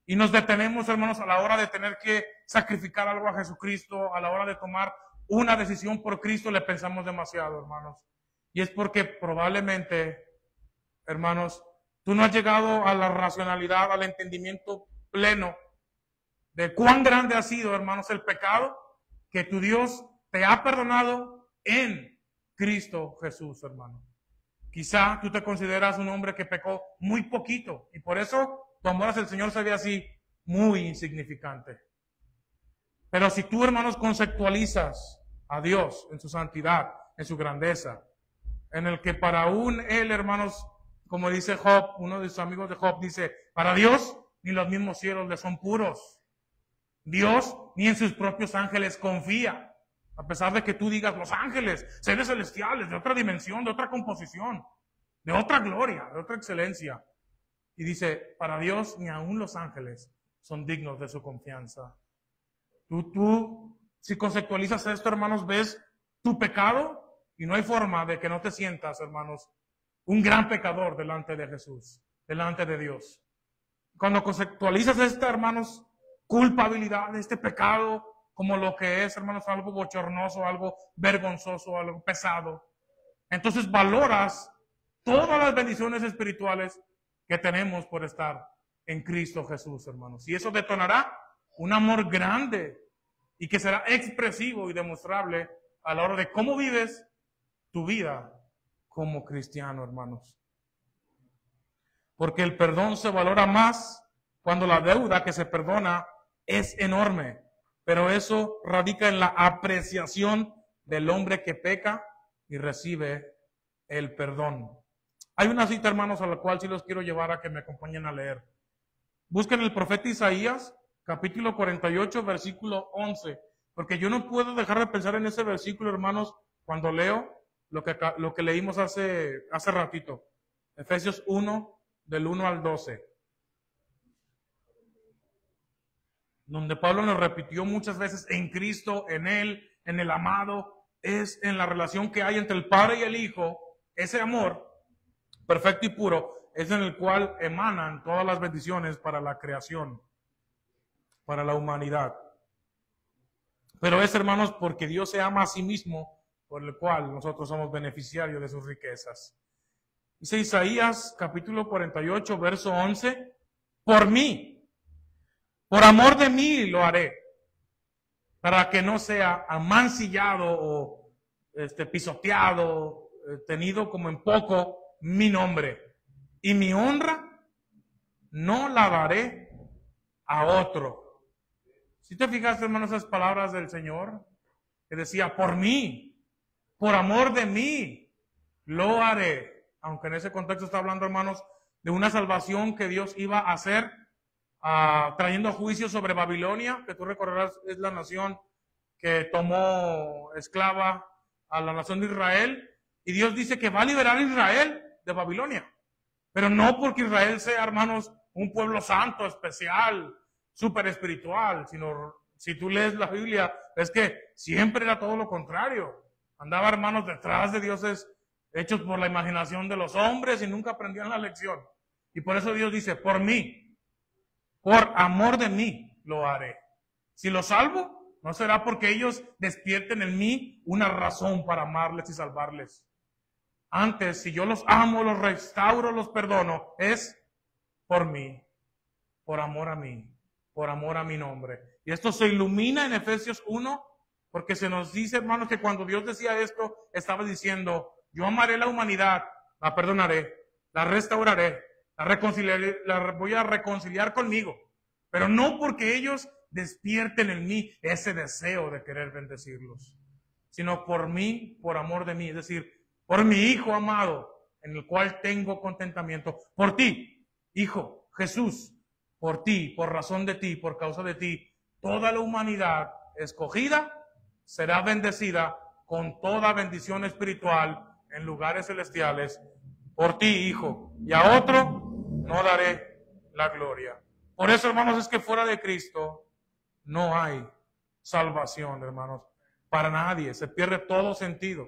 y nos detenemos, hermanos, a la hora de tener que sacrificar algo a Jesucristo, a la hora de tomar una decisión por Cristo, le pensamos demasiado, hermanos. Y es porque probablemente, hermanos, tú no has llegado a la racionalidad, al entendimiento pleno de cuán grande ha sido, hermanos, el pecado que tu Dios te ha perdonado en Cristo Jesús, hermano. Quizá tú te consideras un hombre que pecó muy poquito y por eso tu amor hacia el Señor se ve así muy insignificante. Pero si tú, hermanos, conceptualizas a Dios en su santidad, en su grandeza, en el que para aún Él, hermanos, como dice Job, uno de sus amigos de Job, dice, para Dios ni los mismos cielos le son puros. Dios ni en sus propios ángeles confía. A pesar de que tú digas, los ángeles, seres celestiales, de otra dimensión, de otra composición, de otra gloria, de otra excelencia. Y dice, para Dios ni aún los ángeles son dignos de su confianza. Tú, si conceptualizas esto, hermanos, ves tu pecado y no hay forma de que no te sientas, hermanos, un gran pecador delante de Jesús, delante de Dios. Cuando conceptualizas esta, hermanos, culpabilidad, este pecado, como lo que es, hermanos, algo bochornoso, algo vergonzoso, algo pesado, entonces valoras todas las bendiciones espirituales que tenemos por estar en Cristo Jesús, hermanos. Y eso detonará un amor grande y que será expresivo y demostrable a la hora de cómo vives tu vida como cristiano, hermanos. Porque el perdón se valora más cuando la deuda que se perdona es enorme. Pero eso radica en la apreciación del hombre que peca y recibe el perdón. Hay una cita, hermanos, a la cual sí los quiero llevar a que me acompañen a leer. Busquen el profeta Isaías, capítulo 48, versículo 11. Porque yo no puedo dejar de pensar en ese versículo, hermanos, cuando leo lo que leímos hace ratito. Efesios 1, del 1 al 12. Donde Pablo nos repitió muchas veces en Cristo, en Él, en el amado, es en la relación que hay entre el Padre y el Hijo, ese amor perfecto y puro, es en el cual emanan todas las bendiciones para la creación, para la humanidad. Pero es, hermanos, porque Dios se ama a sí mismo, por el cual nosotros somos beneficiarios de sus riquezas. Dice Isaías, capítulo 48, verso 11, por mí, por amor de mí lo haré, para que no sea amancillado o pisoteado, tenido como en poco mi nombre. Y mi honra no la daré a otro. Si te fijas, hermanos, esas palabras del Señor, que decía, por mí, por amor de mí, lo haré. Aunque en ese contexto está hablando, hermanos, de una salvación que Dios iba a hacer, trayendo juicio sobre Babilonia, que tú recordarás es la nación que tomó esclava a la nación de Israel. Y Dios dice que va a liberar a Israel de Babilonia. Pero no porque Israel sea, hermanos, un pueblo santo, especial, súper espiritual, sino si tú lees la Biblia, es que siempre era todo lo contrario. Andaba, hermanos, detrás de dioses hechos por la imaginación de los hombres y nunca aprendían la lección. Y por eso Dios dice, por mí, por amor de mí, lo haré. Si los salvo, no será porque ellos despierten en mí una razón para amarles y salvarles. Antes, si yo los amo, los restauro, los perdono, es por mí, por amor a mí, por amor a mi nombre. Y esto se ilumina en Efesios 1, porque se nos dice, hermanos, que cuando Dios decía esto, estaba diciendo, yo amaré la humanidad, la perdonaré, la restauraré, la reconciliaré, la voy a reconciliar conmigo, pero no porque ellos despierten en mí ese deseo de querer bendecirlos, sino por mí, por amor de mí, es decir, por mi Hijo amado, en el cual tengo contentamiento, por ti, Hijo, Jesús, por ti, por razón de ti, por causa de ti, toda la humanidad escogida será bendecida con toda bendición espiritual en lugares celestiales, por ti, Hijo, y a otro no daré la gloria. Por eso, hermanos, es que fuera de Cristo no hay salvación, hermanos, para nadie, se pierde todo sentido.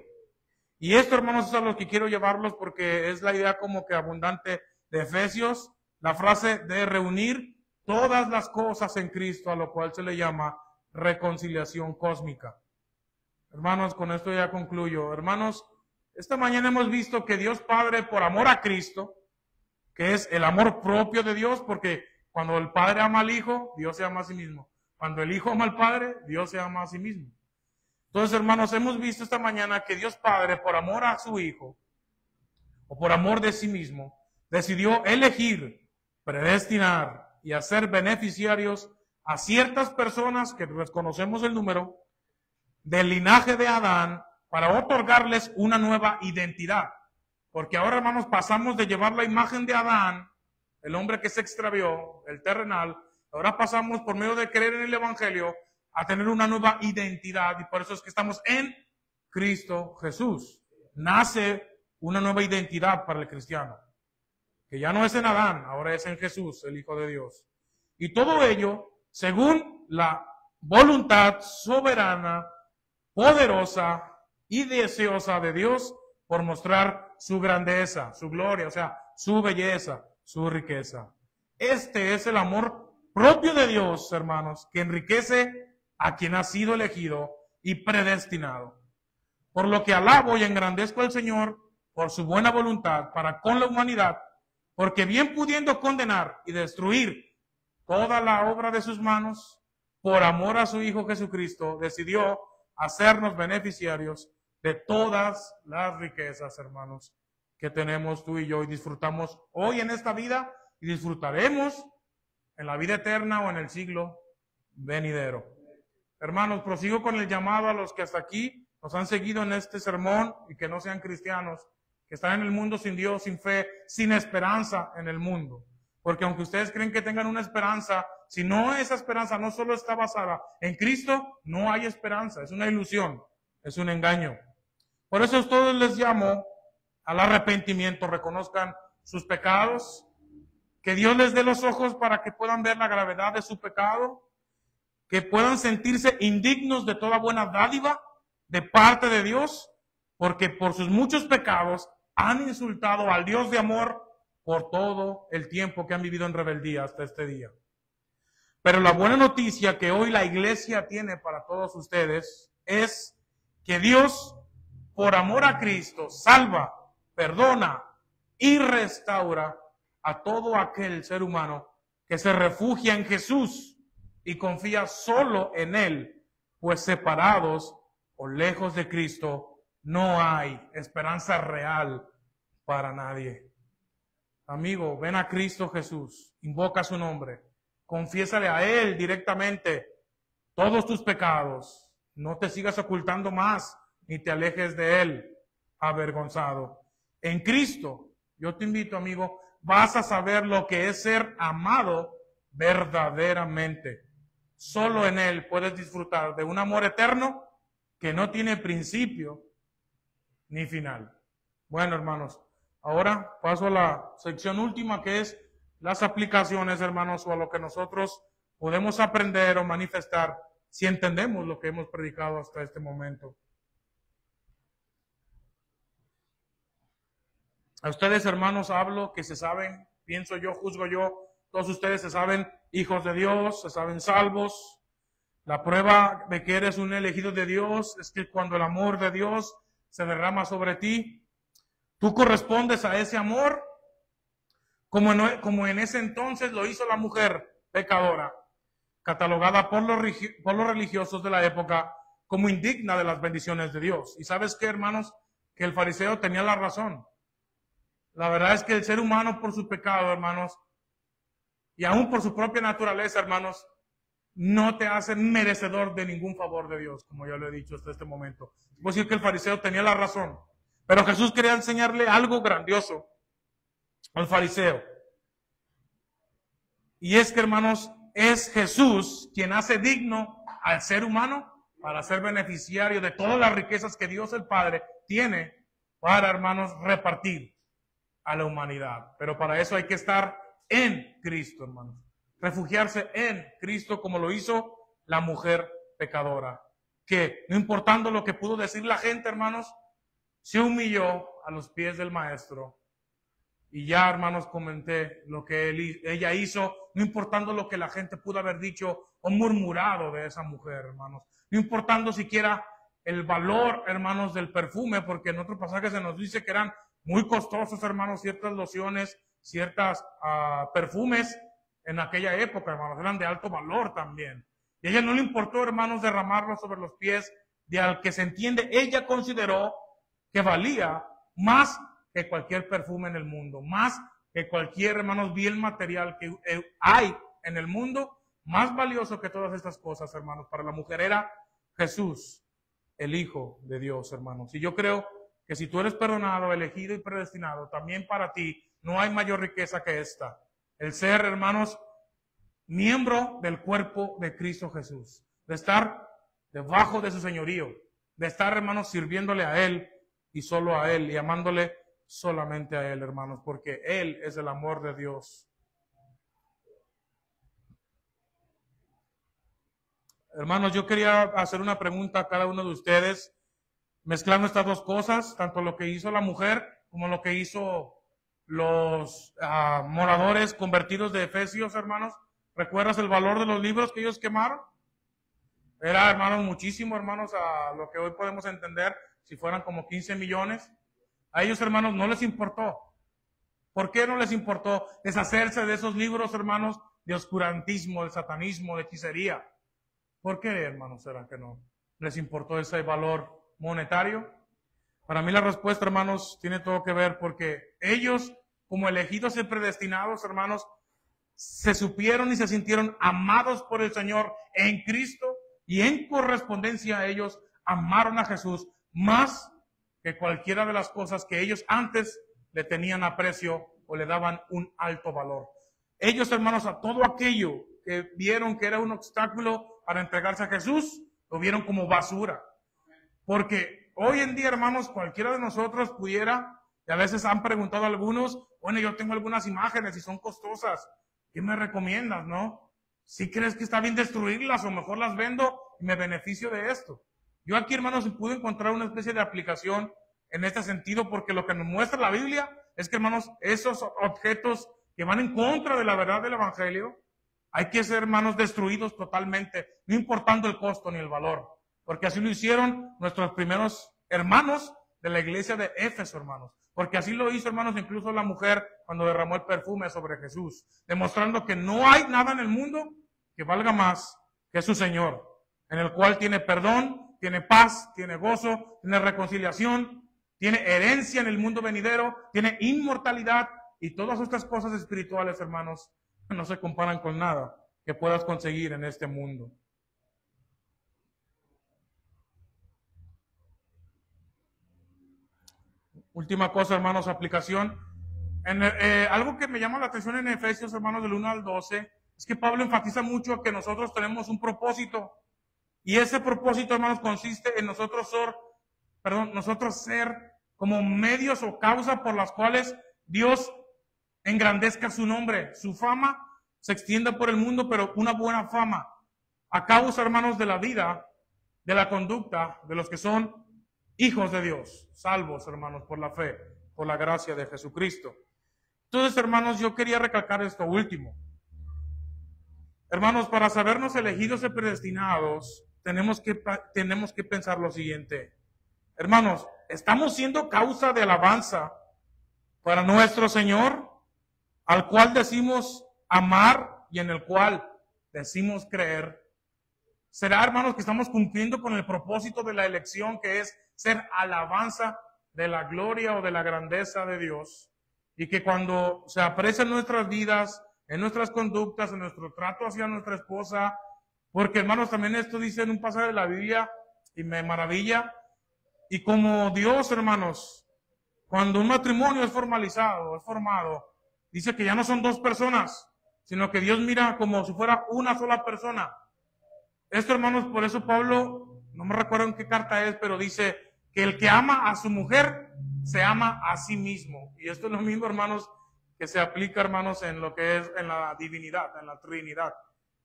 Y esto, hermanos, es a lo que quiero llevarlos porque es la idea como que abundante de Efesios, la frase de reunir todas las cosas en Cristo, a lo cual se le llama reconciliación cósmica. Hermanos, con esto ya concluyo. Hermanos, esta mañana hemos visto que Dios Padre, por amor a Cristo, que es el amor propio de Dios, porque cuando el Padre ama al Hijo, Dios se ama a sí mismo. Cuando el Hijo ama al Padre, Dios se ama a sí mismo. Entonces, hermanos, hemos visto esta mañana que Dios Padre, por amor a su Hijo, o por amor de sí mismo, decidió elegir, predestinar y hacer beneficiarios a ciertas personas, que desconocemos el número, del linaje de Adán, para otorgarles una nueva identidad. Porque ahora, hermanos, pasamos de llevar la imagen de Adán, el hombre que se extravió, el terrenal, ahora pasamos por medio de creer en el Evangelio a tener una nueva identidad, y por eso es que estamos en Cristo Jesús. Nace una nueva identidad para el cristiano, que ya no es en Adán, ahora es en Jesús, el Hijo de Dios. Y todo ello según la voluntad soberana, poderosa y deseosa de Dios por mostrar su grandeza, su gloria, o sea, su belleza, su riqueza. Este es el amor propio de Dios, hermanos, que enriquece a quien ha sido elegido y predestinado. Por lo que alabo y engrandezco al Señor por su buena voluntad para con la humanidad, porque bien pudiendo condenar y destruir toda la obra de sus manos, por amor a su Hijo Jesucristo, decidió hacernos beneficiarios de todas las riquezas, hermanos, que tenemos tú y yo y disfrutamos hoy en esta vida y disfrutaremos en la vida eterna o en el siglo venidero. Hermanos, prosigo con el llamado a los que hasta aquí nos han seguido en este sermón y que no sean cristianos, que están en el mundo sin Dios, sin fe, sin esperanza en el mundo. Porque aunque ustedes creen que tengan una esperanza, si no, esa esperanza no solo está basada en Cristo, no hay esperanza, es una ilusión, es un engaño. Por eso a todos les llamo al arrepentimiento, reconozcan sus pecados, que Dios les dé los ojos para que puedan ver la gravedad de su pecado, que puedan sentirse indignos de toda buena dádiva de parte de Dios, porque por sus muchos pecados han insultado al Dios de amor por todo el tiempo que han vivido en rebeldía hasta este día. Pero la buena noticia que hoy la iglesia tiene para todos ustedes es que Dios, por amor a Cristo, salva, perdona y restaura a todo aquel ser humano que se refugia en Jesús y confía solo en Él, pues separados o lejos de Cristo no hay esperanza real para nadie. Amigo, ven a Cristo Jesús, invoca su nombre, confiésale a Él directamente todos tus pecados, no te sigas ocultando más, ni te alejes de Él avergonzado. En Cristo, yo te invito, amigo, vas a saber lo que es ser amado verdaderamente. Solo en Él puedes disfrutar de un amor eterno que no tiene principio ni final. Bueno, hermanos, ahora paso a la sección última, que es las aplicaciones, hermanos, o a lo que nosotros podemos aprender o manifestar si entendemos lo que hemos predicado hasta este momento. A ustedes, hermanos, hablo que se saben, pienso yo, juzgo yo, todos ustedes se saben hijos de Dios, se saben salvos. La prueba de que eres un elegido de Dios es que cuando el amor de Dios se derrama sobre ti, tú correspondes a ese amor como en ese entonces lo hizo la mujer pecadora, catalogada por los religiosos de la época como indigna de las bendiciones de Dios. Y ¿sabes qué, hermanos? Que el fariseo tenía la razón. La verdad es que el ser humano, por su pecado, hermanos, y aún por su propia naturaleza, hermanos, no te hace merecedor de ningún favor de Dios, como ya lo he dicho hasta este momento. Puedo decir que el fariseo tenía la razón, pero Jesús quería enseñarle algo grandioso al fariseo. Y es que, hermanos, es Jesús quien hace digno al ser humano para ser beneficiario de todas las riquezas que Dios el Padre tiene para, hermanos, repartir a la humanidad. Pero para eso hay que estar en Cristo, hermanos. Refugiarse en Cristo como lo hizo la mujer pecadora. Que no importando lo que pudo decir la gente, hermanos, se humilló a los pies del Maestro. Y ya, hermanos, comenté lo que ella hizo, no importando lo que la gente pudo haber dicho o murmurado de esa mujer, hermanos. No importando siquiera el valor, hermanos, del perfume, porque en otro pasaje se nos dice que eran muy costosos, hermanos, ciertas lociones, ciertas perfumes en aquella época, hermanos, eran de alto valor también. Y a ella no le importó, hermanos, derramarlo sobre los pies de al que se entiende, ella consideró que valía más que cualquier perfume en el mundo, más que cualquier, hermanos, bien material que hay en el mundo, más valioso que todas estas cosas, hermanos. Para la mujer era Jesús, el Hijo de Dios, hermanos. Y yo creo que si tú eres perdonado, elegido y predestinado, también para ti no hay mayor riqueza que esta. El ser, hermanos, miembro del cuerpo de Cristo Jesús, de estar debajo de su señorío, de estar, hermanos, sirviéndole a Él y solo a Él y amándole solamente a Él, hermanos, porque Él es el amor de Dios. Hermanos, yo quería hacer una pregunta a cada uno de ustedes, mezclando estas dos cosas, tanto lo que hizo la mujer como lo que hizo los moradores convertidos de Efesios, hermanos. ¿Recuerdas el valor de los libros que ellos quemaron? Era, hermanos, muchísimo, hermanos, a lo que hoy podemos entender, si fueran como 15 millones. A ellos, hermanos, no les importó. ¿Por qué no les importó deshacerse de esos libros, hermanos, de oscurantismo, de satanismo, de hechicería? ¿Por qué, hermanos, será que no les importó ese valor monetario? Para mí la respuesta, hermanos, tiene todo que ver porque ellos, como elegidos y predestinados, hermanos, se supieron y se sintieron amados por el Señor en Cristo y en correspondencia a ellos amaron a Jesús más que cualquiera de las cosas que ellos antes le tenían aprecio o le daban un alto valor. Ellos, hermanos, a todo aquello que vieron que era un obstáculo para entregarse a Jesús, lo vieron como basura. Porque hoy en día, hermanos, cualquiera de nosotros pudiera, y a veces han preguntado algunos, bueno, yo tengo algunas imágenes y son costosas, ¿qué me recomiendas, no? ¿Sí crees que está bien destruirlas o mejor las vendo y me beneficio de esto? Yo aquí, hermanos, pude encontrar una especie de aplicación en este sentido porque lo que nos muestra la Biblia es que, hermanos, esos objetos que van en contra de la verdad del Evangelio, hay que ser, hermanos, destruidos totalmente, no importando el costo ni el valor. Porque así lo hicieron nuestros primeros hermanos de la iglesia de Éfeso, hermanos. Porque así lo hizo, hermanos, incluso la mujer cuando derramó el perfume sobre Jesús, demostrando que no hay nada en el mundo que valga más que su Señor, en el cual tiene perdón tiene paz, tiene gozo, tiene reconciliación, tiene herencia en el mundo venidero, tiene inmortalidad, y todas estas cosas espirituales, hermanos, no se comparan con nada que puedas conseguir en este mundo. Última cosa, hermanos, aplicación. Algo que me llama la atención en Efesios, hermanos, del 1 al 12, es que Pablo enfatiza mucho que nosotros tenemos un propósito. Y ese propósito, hermanos, consiste en nosotros ser como medios o causa por las cuales Dios engrandezca su nombre. Su fama se extienda por el mundo, pero una buena fama. A causa, hermanos, de la vida, de la conducta de los que son hijos de Dios, salvos, hermanos, por la fe, por la gracia de Jesucristo. Entonces, hermanos, yo quería recalcar esto último. Hermanos, para sabernos elegidos y predestinados, tenemos que pensar lo siguiente. Hermanos, ¿estamos siendo causa de alabanza para nuestro Señor, al cual decimos amar y en el cual decimos creer? ¿Será, hermanos, que estamos cumpliendo con el propósito de la elección, que es ser alabanza de la gloria o de la grandeza de Dios? Y que cuando se aprecia en nuestras vidas, en nuestras conductas, en nuestro trato hacia nuestra esposa, porque, hermanos, también esto dice en un pasaje de la Biblia y me maravilla, y como Dios, hermanos, cuando un matrimonio es formalizado, es formado, dice que ya no son dos personas, sino que Dios mira como si fuera una sola persona. Esto, hermanos, por eso Pablo, no me recuerdo en qué carta es, pero dice que el que ama a su mujer se ama a sí mismo. Y esto es lo mismo, hermanos, que se aplica, hermanos, en lo que es en la divinidad, en la Trinidad,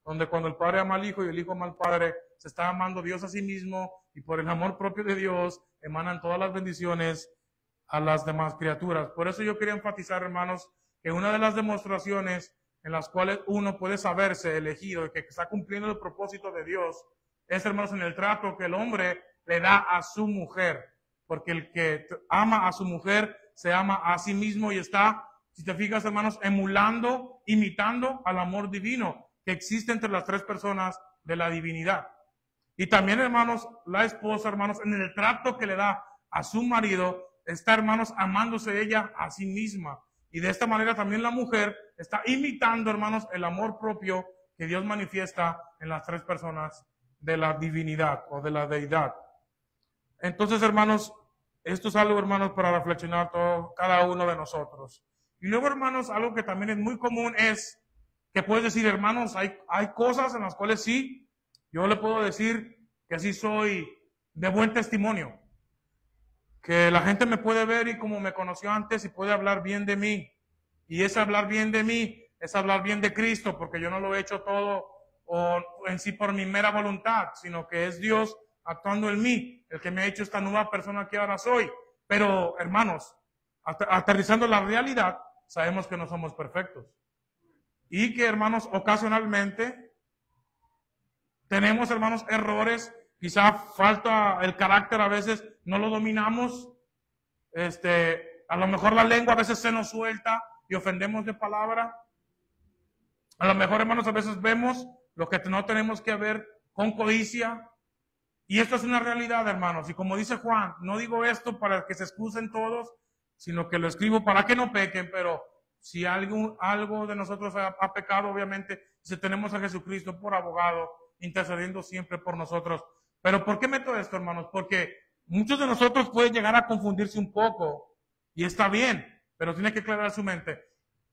donde cuando el Padre ama al Hijo y el Hijo ama al Padre, se está amando Dios a sí mismo, y por el amor propio de Dios emanan todas las bendiciones a las demás criaturas. Por eso yo quería enfatizar, hermanos, que una de las demostraciones en las cuales uno puede saberse elegido y que está cumpliendo el propósito de Dios es, hermanos, en el trato que el hombre le da a su mujer, porque el que ama a su mujer se ama a sí mismo y está, si te fijas, hermanos, emulando, imitando al amor divino que existe entre las tres personas de la divinidad. Y también, hermanos, la esposa, hermanos, en el trato que le da a su marido, está, hermanos, amándose ella a sí misma. Y de esta manera también la mujer está imitando, hermanos, el amor propio que Dios manifiesta en las tres personas de la divinidad o de la deidad. Entonces, hermanos, esto es algo, hermanos, para reflexionar cada uno de nosotros. Y luego, hermanos, algo que también es muy común es que puedes decir, hermanos, hay cosas en las cuales sí, yo le puedo decir que sí soy de buen testimonio. Que la gente me puede ver y como me conoció antes y puede hablar bien de mí. Y ese hablar bien de mí es hablar bien de Cristo, porque yo no lo he hecho todo o en sí por mi mera voluntad, sino que es Dios actuando en mí, el que me ha hecho esta nueva persona que ahora soy. Pero, hermanos, aterrizando la realidad, sabemos que no somos perfectos. Y que, hermanos, ocasionalmente tenemos, hermanos, errores. Quizá falta el carácter, a veces no lo dominamos. A lo mejor la lengua a veces se nos suelta y ofendemos de palabra. A lo mejor, hermanos, a veces vemos lo que no tenemos que ver con codicia. Y esto es una realidad, hermanos. Y como dice Juan, no digo esto para que se excusen todos, sino que lo escribo para que no pequen. Pero si algo de nosotros ha pecado, obviamente, si tenemos a Jesucristo por abogado, intercediendo siempre por nosotros. Pero ¿por qué meto esto, hermanos? Porque muchos de nosotros pueden llegar a confundirse un poco. Y está bien, pero tiene que aclarar su mente.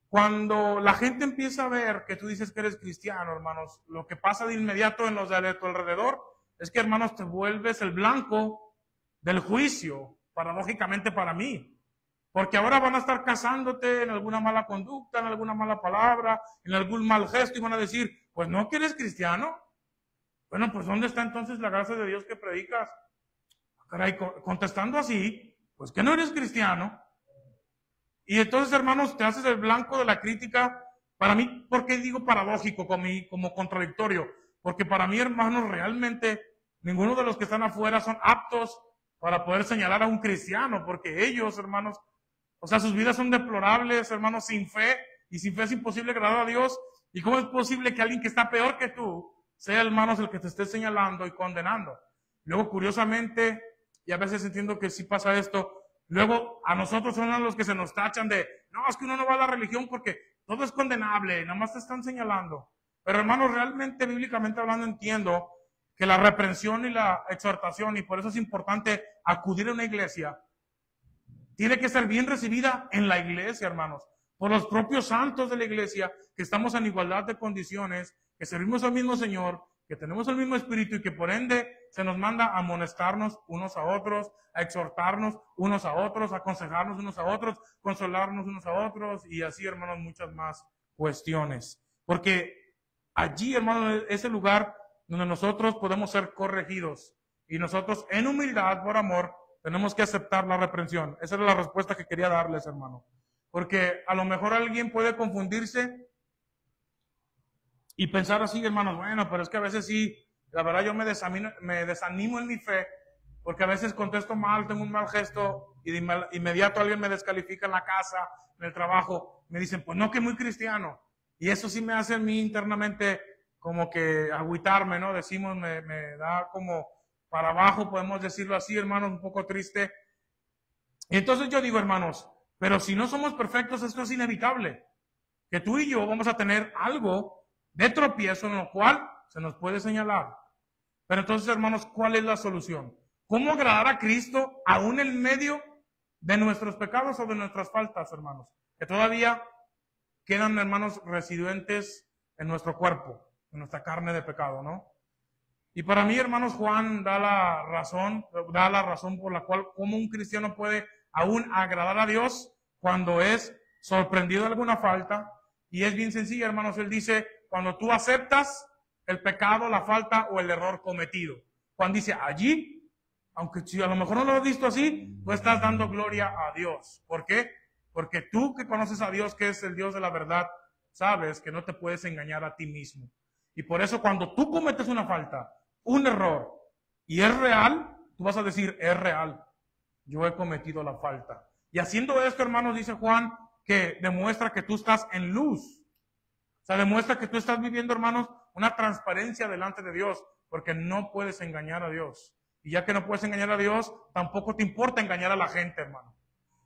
Cuando la gente empieza a ver que tú dices que eres cristiano, hermanos, lo que pasa de inmediato en los de tu alrededor es que, hermanos, te vuelves el blanco del juicio, paradójicamente para mí. Porque ahora van a estar casándote en alguna mala conducta, en alguna mala palabra, en algún mal gesto y van a decir, pues no que eres cristiano. Bueno, pues ¿dónde está entonces la gracia de Dios que predicas? Caray, contestando así, pues que no eres cristiano. Y entonces, hermanos, te haces el blanco de la crítica. Para mí, ¿por qué digo paradójico como contradictorio? Porque para mí, hermanos, realmente ninguno de los que están afuera son aptos para poder señalar a un cristiano, porque ellos, hermanos, o sea, sus vidas son deplorables, hermanos, sin fe, y sin fe es imposible agradar a Dios. ¿Y cómo es posible que alguien que está peor que tú sea, hermanos, el que te esté señalando y condenando? Luego, curiosamente, y a veces entiendo que sí pasa esto, luego a nosotros son los que se nos tachan de, no, es que uno no va a la religión porque todo es condenable, nada más te están señalando. Pero hermanos, realmente, bíblicamente hablando, entiendo que la reprensión y la exhortación, y por eso es importante acudir a una iglesia, tiene que ser bien recibida en la iglesia, hermanos, por los propios santos de la iglesia, que estamos en igualdad de condiciones, que servimos al mismo Señor, que tenemos el mismo espíritu y que por ende se nos manda a amonestarnos unos a otros, a exhortarnos unos a otros, a aconsejarnos unos a otros, consolarnos unos a otros y así, hermanos, muchas más cuestiones. Porque allí, hermanos, es el lugar donde nosotros podemos ser corregidos y nosotros en humildad, por amor, tenemos que aceptar la reprensión. Esa era la respuesta que quería darles, hermano. Porque a lo mejor alguien puede confundirse y pensar así, hermanos, bueno, pero es que a veces sí, la verdad yo me desanimo en mi fe, porque a veces contesto mal, tengo un mal gesto y de inmediato alguien me descalifica en la casa, en el trabajo, me dicen, pues no, que muy cristiano. Y eso sí me hace a mí internamente como que agüitarme, ¿no? Decimos, me da como para abajo, podemos decirlo así, hermanos, un poco triste. Y entonces yo digo, hermanos, pero si no somos perfectos, esto es inevitable. Que tú y yo vamos a tener algo de tropiezo en lo cual se nos puede señalar. Pero entonces, hermanos, ¿cuál es la solución? ¿Cómo agradar a Cristo aún en medio de nuestros pecados o de nuestras faltas, hermanos? Que todavía quedan, hermanos, residentes en nuestro cuerpo, en nuestra carne de pecado, ¿no? Y para mí, hermanos, Juan da la razón por la cual cómo un cristiano puede aún agradar a Dios cuando es sorprendido de alguna falta. Y es bien sencillo, hermanos. Él dice, cuando tú aceptas el pecado, la falta o el error cometido. Juan dice, allí, aunque si a lo mejor no lo has visto así, tú estás dando gloria a Dios. ¿Por qué? Porque tú que conoces a Dios, que es el Dios de la verdad, sabes que no te puedes engañar a ti mismo. Y por eso cuando tú cometes una falta, un error, y es real, tú vas a decir, es real, yo he cometido la falta. Y haciendo esto, hermanos, dice Juan, que demuestra que tú estás en luz. O sea, demuestra que tú estás viviendo, hermanos, una transparencia delante de Dios, porque no puedes engañar a Dios. Y ya que no puedes engañar a Dios, tampoco te importa engañar a la gente, hermano.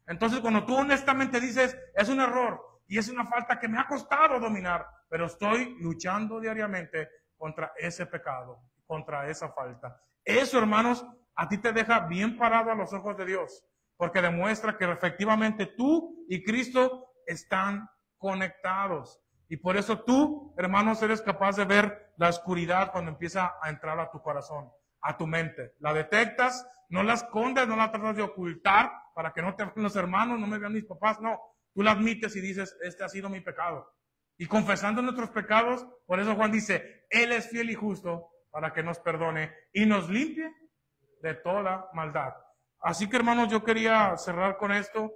Entonces, cuando tú honestamente dices, es un error y es una falta que me ha costado dominar, pero estoy luchando diariamente contra ese pecado, contra esa falta. Eso, hermanos, a ti te deja bien parado a los ojos de Dios, porque demuestra que efectivamente tú y Cristo están conectados. Y por eso tú, hermanos, eres capaz de ver la oscuridad cuando empieza a entrar a tu corazón, a tu mente. La detectas, no la escondes, no la tratas de ocultar para que no te vean los hermanos, no me vean mis papás, no. Tú la admites y dices, este ha sido mi pecado. Y confesando nuestros pecados, por eso Juan dice, Él es fiel y justo para que nos perdone y nos limpie de toda maldad. Así que, hermanos, yo quería cerrar con esto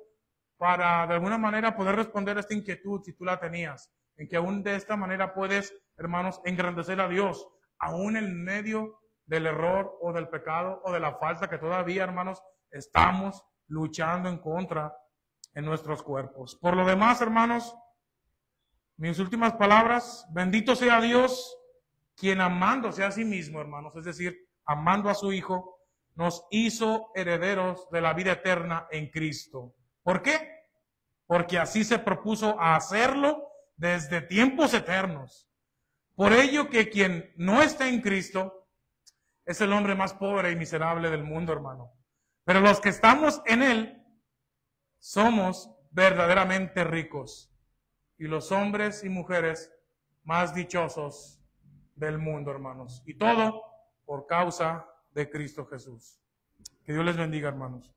para de alguna manera poder responder a esta inquietud si tú la tenías, en que aún de esta manera puedes, hermanos, engrandecer a Dios, aún en medio del error o del pecado o de la falta que todavía, hermanos, estamos luchando en contra en nuestros cuerpos. Por lo demás, hermanos, mis últimas palabras, bendito sea Dios, quien amándose a sí mismo, hermanos, es decir, amando a su Hijo, nos hizo herederos de la vida eterna en Cristo. ¿Por qué? Porque así se propuso a hacerlo desde tiempos eternos. Por ello que quien no está en Cristo es el hombre más pobre y miserable del mundo, hermano. Pero los que estamos en Él somos verdaderamente ricos y los hombres y mujeres más dichosos del mundo, hermanos. Y todo por causa de Cristo Jesús. Que Dios les bendiga, hermanos.